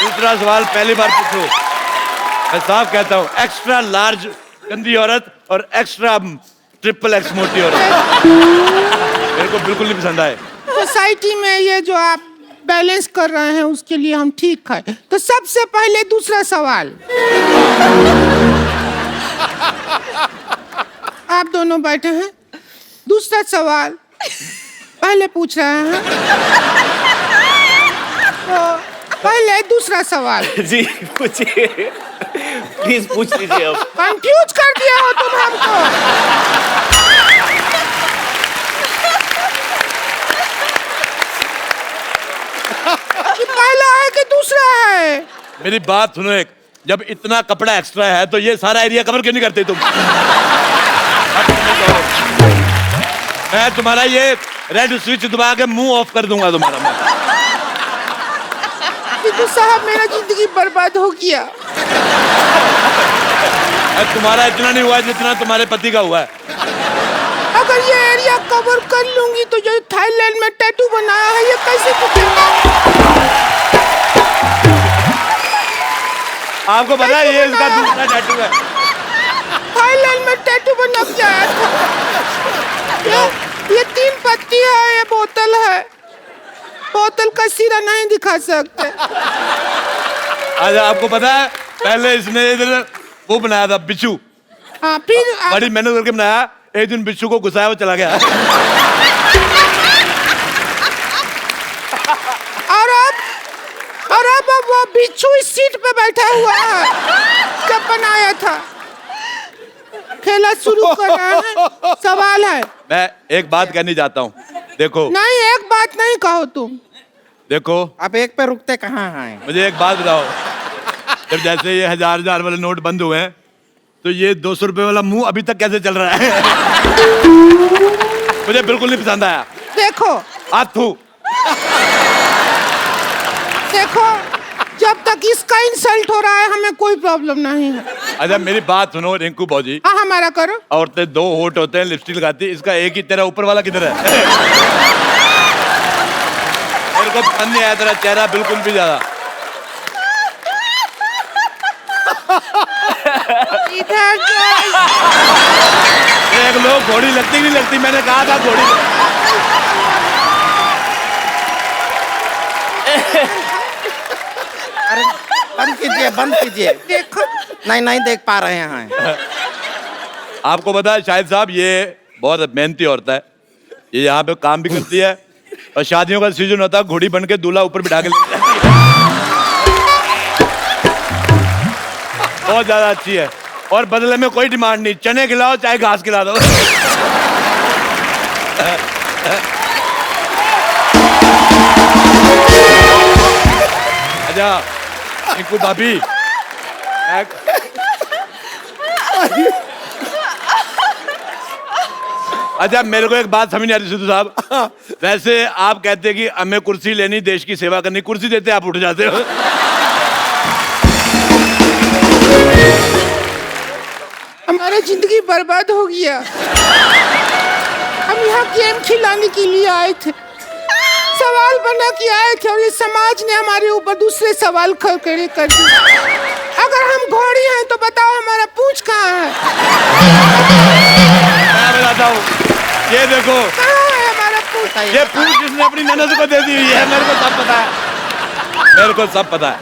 A: दूसरा सवाल पहली बार पूछो। मैं साफ कहता हूँ, एक्स्ट्रा लार्ज गंदी औरत और एक्स्ट्रा XXX मोटी औरत मेरे को बिल्कुल नहीं पसंद आए।
K: सोसाइटी में ये जो आप बैलेंस कर रहे हैं, उसके लिए हम ठीक है। तो सबसे पहले दूसरा सवाल। आप दोनों बैठे हैं, दूसरा सवाल पहले पूछ रहे हैं, तो पहले दूसरा सवाल।
C: जी पूछिए, प्लीज पूछ लीजिए। अब
K: कंफ्यूज कर दिया हो तुम हमको। कि पहला है कि दूसरा है?
A: मेरी बात सुनो एक, जब इतना कपड़ा एक्स्ट्रा है तो ये सारा एरिया कवर क्यों नहीं करते तुम? मैं तुम्हारा ये रेड स्विच दबा के मुंह ऑफ कर दूंगा तुम्हारा।
K: तो साहब मेरा जिंदगी बर्बाद हो गया।
A: तुम्हारा इतना नहीं हुआ जितना तुम्हारे पति का हुआ है।
K: अगर ये एरिया कवर कर लूंगी तो जो थाईलैंड में टैटू बनाया है ये कैसे दिखेगा?
A: आपको पता है ये इसका दूसरा टैटू है।
K: थाईलैंड में टैटू बना के आया था। ये 3 पत्ती है, ये बोतल है। बोतल का सिरा नहीं दिखा सकते।
A: अच्छा, आपको पता है पहले इसने इधर वो बनाया था बिच्छू।
K: हाँ, फिर
A: बड़ी मेहनत करके बनाया। एक दिन बिच्छू को घुसाया, वो चला गया।
K: और अब वो बिच्छू इस सीट पे बैठा हुआ है जब बनाया था। खेला शुरू कर रहे हैं, सवाल है।
A: मैं एक बात कहनी चाहता हूँ, देखो।
K: नहीं, एक बात नहीं कहो तुम।
A: देखो,
J: आप एक पे रुकते कहाँ हैं?
A: मुझे एक बात बताओ, जब जैसे ये 1000 वाले नोट बंद हुए हैं, तो ये 200 रुपए वाला मुंह अभी तक कैसे चल रहा है? मुझे बिल्कुल नहीं पसंद आया।
K: देखो
A: हाथू,
K: देखो, जब तक इसका इंसल्ट हो रहा है हमें कोई प्रॉब्लम नहीं है।
A: अच्छा मेरी बात सुनो रिंकू भौजी।
K: हाँ, हमारा करो।
A: औरतें 2 होठ होते हैं, लिपस्टिक लगाती है, इसका एक ही। तेरा ऊपर वाला किधर है? मेरे को पसंद नहीं आया तेरा चेहरा बिल्कुल भी ज्यादा।
K: इधर
A: एक लोग घोड़ी लगती नहीं लगती, मैंने कहा था घोड़ी।
J: अरे बंद कीजिए, बंद कीजिए।
K: देखो,
J: नहीं देख पा रहे हैं।
A: आपको पता है शाहिद साहब, ये बहुत मेहनती औरत है। ये यहाँ पे काम भी करती है, और शादियों का सीजन होता है, घोड़ी बन के दूल्हा ऊपर बिठा के ले जाती है। बहुत ज्यादा अच्छी है, और बदले में कोई डिमांड नहीं। चने खिलाओ चाहे घास खिला दो। अच्छा इनको भाभी अच्छा मेरे को एक बात समझ नहीं आती सिद्धू साहब, वैसे आप कहते हैं कि हमें कुर्सी लेनी, देश की सेवा करनी, कुर्सी देते आप उठ जाते हो।
K: हमारा जिंदगी बर्बाद हो गया। हम यहाँ गेम खिलाने के लिए आए थे, सवाल बना के आए थे, और ये समाज ने हमारे ऊपर दूसरे सवाल खड़े कर दिए। अगर हम घोड़ी हैं तो बताओ हमारा पूंछ कहाँ है?
A: मैं बताता हूँ, ये देखो
K: कहाँ है हमारा पूंछ?
A: ये पूंछ इसने अपनी ननद को दे दी हुई है, मेरे को सब पता है, मेरे को सब पता है।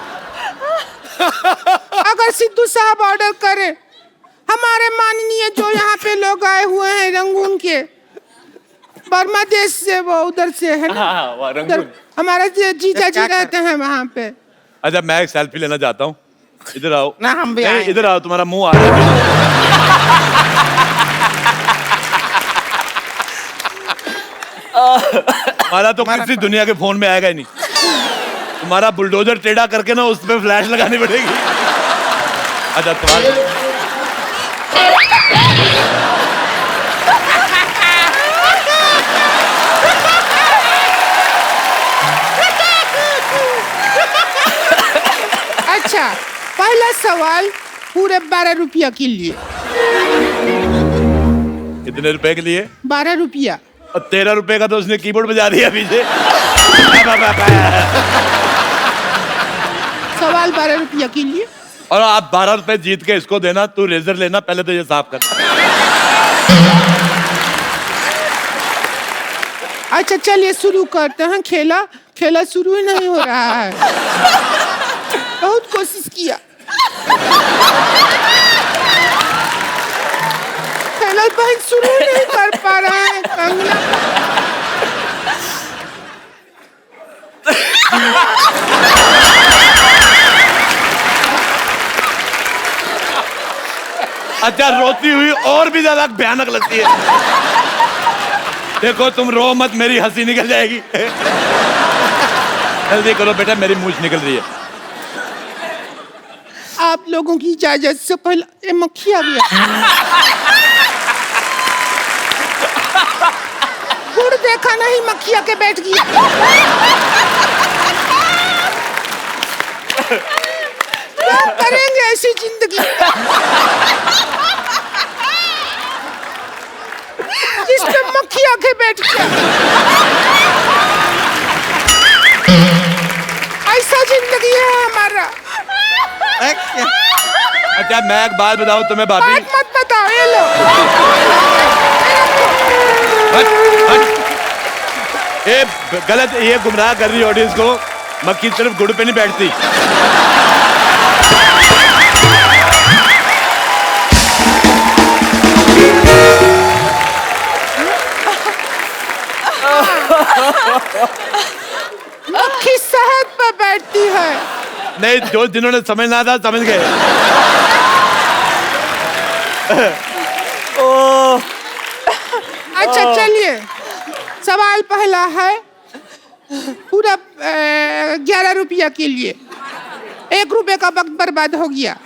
K: अगर सिद्धू साहब ऑर्डर करें, हमारे माननीय जो यहाँ पे लोग आए हुए हैं रंगून के, बर्मा देश से, वो उधर से है ना,
C: हाँ,
K: उधर हमारा जीजा जी रहते हैं वहाँ पे।
A: अच्छा मैं एक सेल्फी लेना चाहता हूँ, इधर आओ
J: ना हम भी आए।
A: इधर आओ, तुम्हारा मुंह आ रहा है। हमारा तो किसी दुनिया के फोन में आएगा ही नहीं, तुम्हारा बुलडोजर टेढ़ा करके ना उस पे फ्लैश लगानी पड़ेगी। अच्छा तुम्हारा
K: अच्छा पहला सवाल पूरे 12 रुपया के लिए।
A: कितने रुपए के लिए?
K: 12 रुपया।
A: और 13 रुपए का तो उसने कीबोर्ड बजा दिया पीछे।
K: सवाल 12 रुपया के लिए।
A: और आप 12 रुपए जीत के इसको देना, तू रेजर लेना, पहले तो ये साफ कर।
K: अच्छा चलिए शुरू करते हैं। खेला खेला शुरू ही नहीं हो रहा है, बहुत कोशिश किया, खेला भाई शुरू नहीं कर पा रहा है। कंगना
A: अच्छा रोती हुई और भी ज्यादा भयानक लगती है। देखो तुम रो मत, मेरी हंसी निकल जाएगी। जल्दी करो बेटा, मेरी मूंछ निकल रही है।
K: आप लोगों की इजाजत से पहले ये मक्खी आ गया। गुड़ देखा नहीं, मक्खी आके बैठ गया। क्या करेंगे ऐसी जिंदगी जिसमें मक्खी आके बैठ गया? ऐसा जिंदगी है हमारा।
A: अच्छा मैं एक बात बताऊं तुम्हें भाभी,
K: बात मत बताओ, ये लो।
A: हट, हट। ये गलत, ये गुमराह कर रही ऑडियंस को। मक्खी सिर्फ गुड़ पे नहीं बैठती।
K: मक्खी शहद पे बैठती है।
A: नहीं, जो जिन्होंने समझना था समझ गए।
K: अच्छा चलिए, सवाल पहला है पूरा 11 रुपया के लिए। 1 रुपए का वक्त बर्बाद हो गया।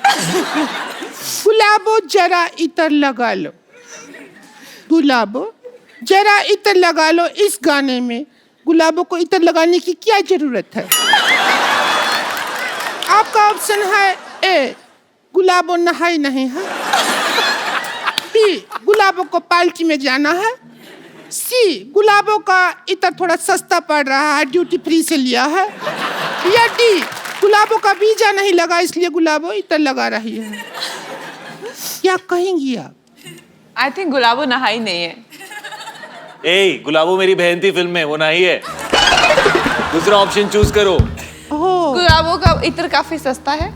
K: गुलाबो जरा इतर लगा लो, गुलाबो जरा इतर लगा लो। इस गाने में गुलाबों को इतर लगाने की क्या जरूरत है? आपका ऑप्शन है ए, गुलाबो नहाई नहीं है, बी, गुलाबों को पार्टी में जाना है, सी, गुलाबों का इतर थोड़ा सस्ता पड़ रहा है, ड्यूटी फ्री से लिया है, या डी, गुलाबों का वीजा नहीं लगा इसलिए गुलाबो इतर लगा रही है। क्या कहेंगी आप?
D: आई थिंक गुलाबो नहाई नहीं है।
C: ए, गुलाबो मेरी बहन थी फिल्म में, वो नहीं है। दूसरा ऑप्शन चूज करो।
D: गुलाबो का इत्र काफी सस्ता है।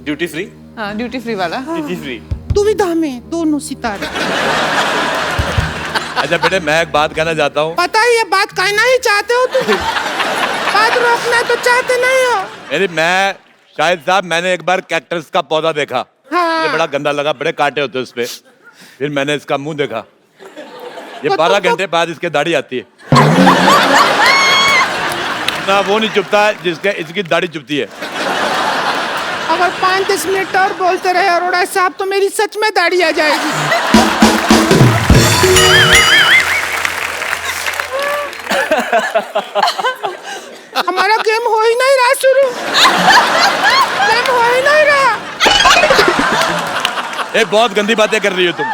C: Duty free?
D: हाँ, ड्यूटी फ्री वाला।
C: Duty free.
K: दुविधा में दोनों सितारे।
A: अच्छा बेटे मैं एक बात कहना चाहता हूँ।
K: पता है ये बात कहना ही चाहते हो तुम, बात रोकना तो चाहते नहीं हो।
A: मैं शाहिद साहब, मैंने एक बार कैक्टस का पौधा देखा।
K: हाँ।
A: ये बड़ा गंदा लगा, बड़े कांटे होते उस पे। फिर मैंने इसका मुंह देखा, ये
K: तो
A: 12 घंटे बाद इसके दाढ़ी आती है। इतना वो नहीं चुपता जिसके इसकी दाढ़ी चुपती है।
K: अगर 5-10 मिनट और बोलते रहे अरोड़ा साहब तो मेरी सच में दाढ़ी आ जाएगी। हमारा गेम हो ही नहीं रहा शुरू। गेम हो ही नहीं रहा।
A: ए, बहुत गंदी बातें कर रही हो तुम।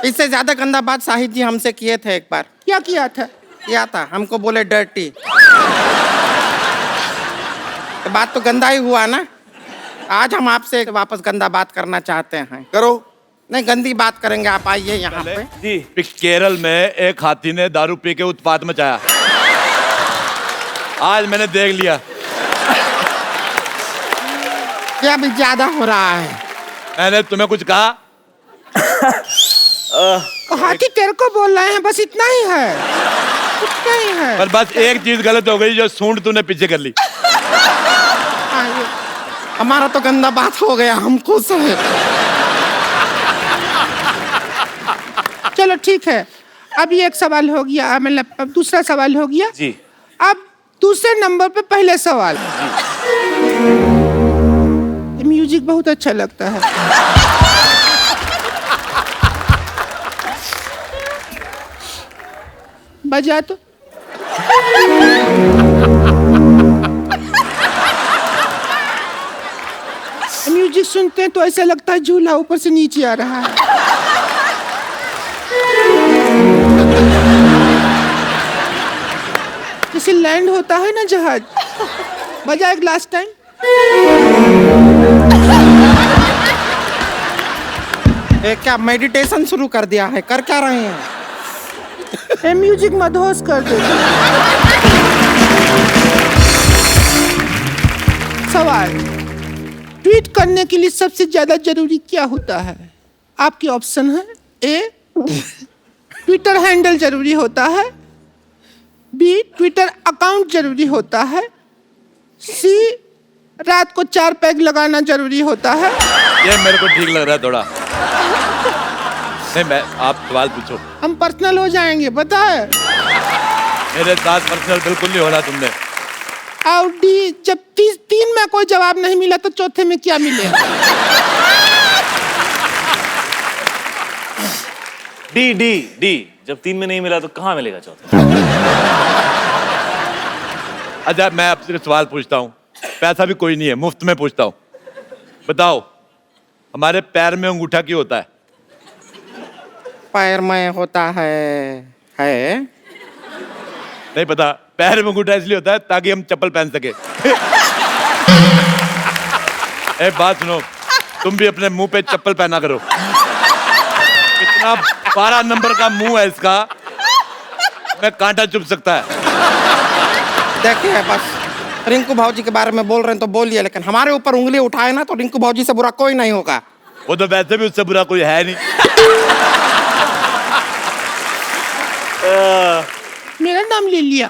J: इससे ज्यादा गंदा बात शाहिद जी हमसे किए थे एक बार।
K: क्या किया था?
J: किया था, हमको बोले डर्टी। तो बात तो गंदा ही हुआ ना। आज हम आपसे वापस गंदा बात करना चाहते हैं।
B: करो।
J: नहीं, गंदी बात करेंगे, आप आइए यहाँ पे।
C: जी।
A: केरल में एक हाथी ने दारू पी के उत्पात मचाया। आज मैंने देख लिया।
K: क्या भी ज्यादा हो रहा है?
A: मैंने तुम्हें कुछ कहा?
K: हाथी तेरे को बोल रहे हैं, बस इतना ही है। इतना ही है।
A: पर बस एक चीज गलत हो गई, जो सूंड तूने पीछे कर ली।
J: हमारा तो गंदा बात हो गया, हम खुश हैं।
K: चलो ठीक है, अभी एक सवाल हो गया, मतलब अब दूसरा सवाल हो गया
C: जी।
K: अब दूसरे नंबर पे पहले सवाल। म्यूजिक बहुत अच्छा लगता है। बजा तो। म्यूजिक सुनते हैं तो ऐसा लगता है झूला ऊपर से नीचे आ रहा है। जैसे लैंड होता है ना जहाज। बजा एक लास्ट टाइम।
J: क्या मेडिटेशन शुरू कर दिया है? कर क्या रहे हैं?
K: म्यूजिक मदहोश कर दे। सवाल, ट्वीट करने के लिए सबसे ज्यादा जरूरी क्या होता है? आपके ऑप्शन है। ए, ट्विटर हैंडल जरूरी होता है। बी, ट्विटर अकाउंट जरूरी होता है। सी, रात को 4 पैग लगाना जरूरी होता है।
A: ये मेरे को ठीक लग रहा है थोड़ा। नहीं, मैं आप सवाल पूछो।
K: हम पर्सनल हो जाएंगे, पता है।
A: मेरे साथ पर्सनल बिल्कुल नहीं हो रहा तुमने।
K: और डी, जब 3 में कोई जवाब नहीं मिला तो चौथे में क्या मिलेगा?
C: D D D. जब 3 में नहीं मिला तो कहाँ मिलेगा चौथा?
A: अच्छा, मैं आपसे सवाल पूछता हूँ, पैसा भी कोई नहीं है, मुफ्त में पूछता हूँ। बताओ, हमारे पैर में अंगूठा क्यों होता है?
J: पैर में होता है
A: नहीं पता। पैर में अंगूठा इसलिए होता है ताकि हम चप्पल पहन सके। एक बात सुनो, तुम भी अपने मुंह पे चप्पल पहना करो। कितना 12 नंबर का मुंह है इसका, मैं कांटा चुभ सकता है।
J: देखिए, बस रिंकू भाजी के बारे में बोल रहे हैं तो बोलिए, लेकिन हमारे ऊपर उंगली उठाए ना तो रिंकू भाजी से बुरा कोई नहीं होगा।
A: वो तो वैसे भी उससे बुरा कोई है नहीं।
K: मेरा नाम ले लिया,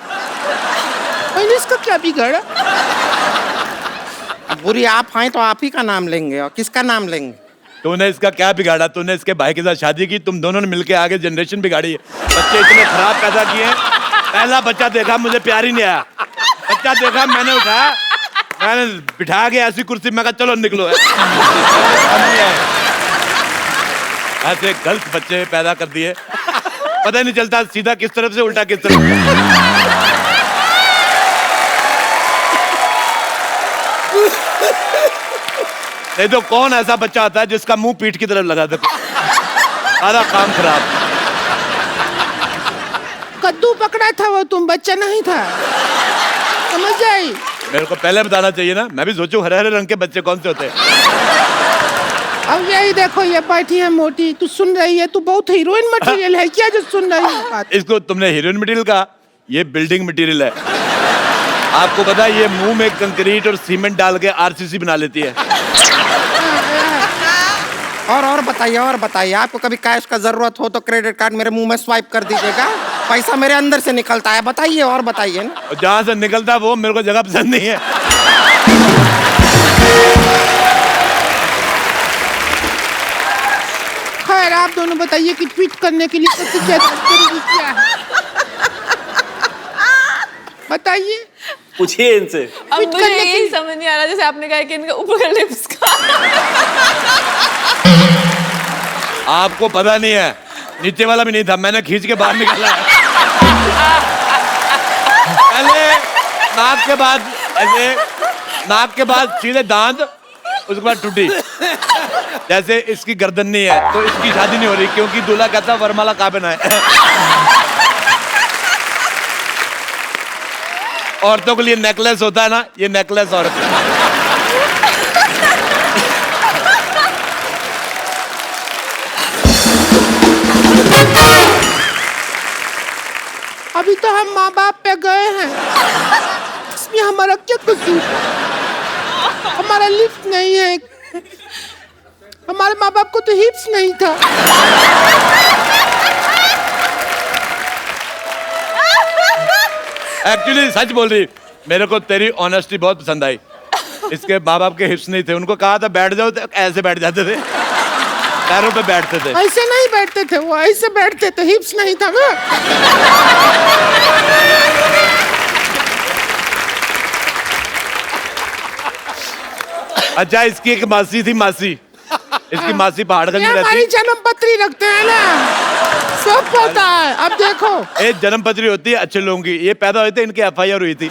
K: मैंने इसका क्या बिगाड़ा?
J: अब बुरी आप हैं तो आप ही का नाम लेंगे, और किसका नाम लेंगे?
A: तूने इसका क्या बिगाड़ा? तूने इसके भाई के साथ शादी की, तुम दोनों ने मिलकर आगे जनरेशन बिगाड़ी है। बच्चे इतने खराब पैदा किए हैं। पहला बच्चा देखा, मुझे प्यार ही नहीं आया। बच्चा देखा, मैंने उठाया, मैंने बिठा के ऐसी कुर्सी में कहा चलो निकलो। ऐसे गलत बच्चे पैदा कर दिए, पता ही नहीं चलता सीधा किस तरफ से उल्टा किस तरफ। नहीं तो कौन ऐसा बच्चा आता है जिसका मुंह पीठ की तरफ लगा दे? सारा काम खराब।
K: कद्दू पकड़ा था वो, तुम बच्चा नहीं था, समझ आई?
A: मेरे को पहले बताना चाहिए ना, मैं भी सोचूं हरे हरे रंग के बच्चे कौन से होते हैं।
K: अब यही देखो, ये बैठी है मोटी, तू सुन रही है? तू बहुत हीरोइन मटेरियल है क्या जो सुन रही है?
A: इसको तुमने हीरोइन मटेरियल कहा, ये बिल्डिंग मटेरियल है। आपको पता है ये मुंह में कंक्रीट और सीमेंट डाल के आरसीसी बना लेती है।
J: और बताइए, आपको कभी कैश का जरूरत हो तो क्रेडिट कार्ड मेरे मुंह में स्वाइप कर दीजिएगा, पैसा मेरे अंदर से निकलता है। बताइए और बताइए ना।
A: और जहां से निकलता है वो मेरे को जगह पसंद नहीं है।
K: खैर, आप दोनों बताइए कि ट्वीट करने के लिए सबसे ज्यादा जरूरी क्या है? बताइए।
C: पूछिए इनसे।
D: अब मुझे यही समझ नहीं आ रहा, जैसे आपने कहा कि इनका ऊपर का लिप्स का
A: आपको पता नहीं है, नीचे वाला भी नहीं था, मैंने खींच के बाहर निकाला है। पहले नाक के बाद ऐसे, नाक के बाद सीधे दांत, उसके बाद टूटी। जैसे इसकी गर्दन नहीं है तो इसकी शादी नहीं हो रही, क्योंकि दूल्हा कहता वरमाला कहाँ पहना है। औरतों के लिए नेकलेस होता है ना, ये नेकलेस औरत।
K: अभी तो हम माँ बाप पे गए हैं, इसमें हमारा क्या कसूर? हमारा लिफ्ट नहीं है, हमारे माँ बाप को तो हिप्स नहीं था।
A: एक्चुअली सच बोल रही, मेरे को तेरी ऑनेस्टी बहुत पसंद आई। इसके माँ बाप के हिप्स नहीं थे, उनको कहा था बैठ जाओ तो ऐसे बैठ जाते थे, पैरों पे बैठते थे।
K: ऐसे नहीं बैठते थे वो, ऐसे बैठते थे, हिप्स नहीं था ना।
A: अच्छा, इसकी एक मासी थी, मासी, इसकी मासी पहाड़गंज में
K: हमारी
A: रहती।
K: जन्म पत्री रखते हैं ना, सब पता है। अब देखो,
A: एक जन्म पत्री होती है अच्छे लोगों की, ये पैदा हुए थे, इनकी FIR हुई थी।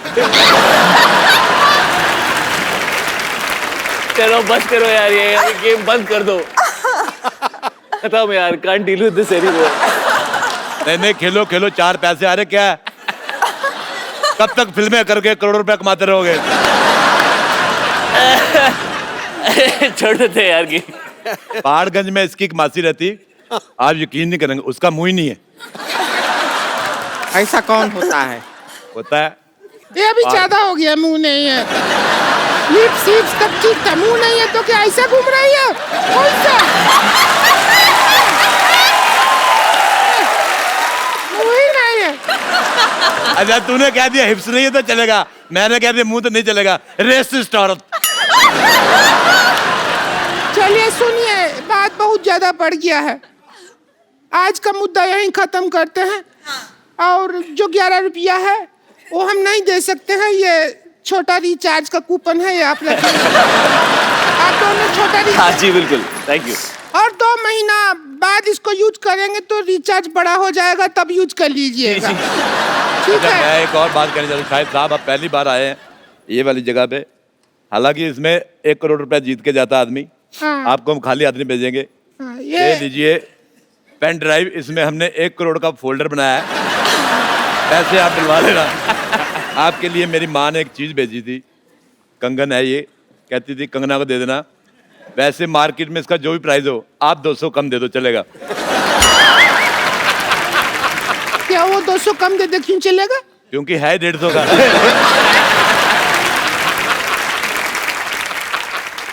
C: चलो बस करो यार, ये गेम बंद कर दो, खत्म यार, can't deal with this anymore.
A: नहीं, खेलो खेलो, 4 पैसे आ रहे, क्या है? कब तक फिल्में करके करोड़ों रुपया कमाते रहोगे?
C: छोड़ देते यार की।
A: पहाड़गंज में इसकी एक मासी रहती, आप यकीन नहीं करेंगे, उसका मुंह ही नहीं है।
J: ऐसा कौन होता है?
A: होता है।
K: ये अभी ज्यादा हो गया, मुंह नहीं है। लिप्स हिप्स तब ठीक था, मुंह नहीं है तो क्या ऐसा घूम रही है? कौन सा मुंह ही नहीं है?
A: अच्छा, तूने कह दिया हिप्स नहीं है तो चलेगा, मैंने कह दिया मुंह तो नहीं चलेगा। रेसिस्ट औरत।
K: चलिए सुनिए, बात बहुत ज्यादा बढ़ गया है, आज का मुद्दा यहीं खत्म करते हैं। और जो 11 रुपया है वो हम नहीं दे सकते हैं, ये छोटा रिचार्ज का कूपन है, ये आप रखिए। आप दोनों छोटा
C: हाँ
K: रिचार्ज,
C: जी बिल्कुल, थैंक यू।
K: और 2 महीना बाद इसको यूज करेंगे तो रिचार्ज बड़ा हो जाएगा, तब यूज कर लीजिएगा, ठीक
A: अच्छा,
K: है?
A: मैं एक और बात कहना चाहता हूँ, शाहिद साहब आप पहली बार आए हैं ये वाली जगह पे, हालांकि इसमें 1 करोड़ रुपया जीत के जाता आदमी,
K: हाँ,
A: आपको हम खाली आदमी भेजेंगे।
K: हाँ,
A: ये लीजिए पेन ड्राइव, इसमें हमने 1 करोड़ का फोल्डर बनाया है, पैसे आप डलवा लेना। आपके लिए मेरी माँ ने एक चीज भेजी थी, कंगन है ये, कहती थी कंगना को दे देना, वैसे मार्केट में इसका जो भी प्राइस हो आप 200 कम दे दो चलेगा।
K: क्या वो 200 कम दे दे, क्यों चलेगा?
A: क्योंकि है 150 का।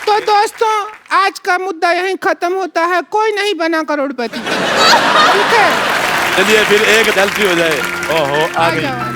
K: तो दोस्तों, आज का मुद्दा यहीं खत्म होता है, कोई नहीं बना करोड़पति, ठीक है?
A: चलिए फिर एक सेल्फी हो जाए। ओहो, आ गई।
K: जाओ।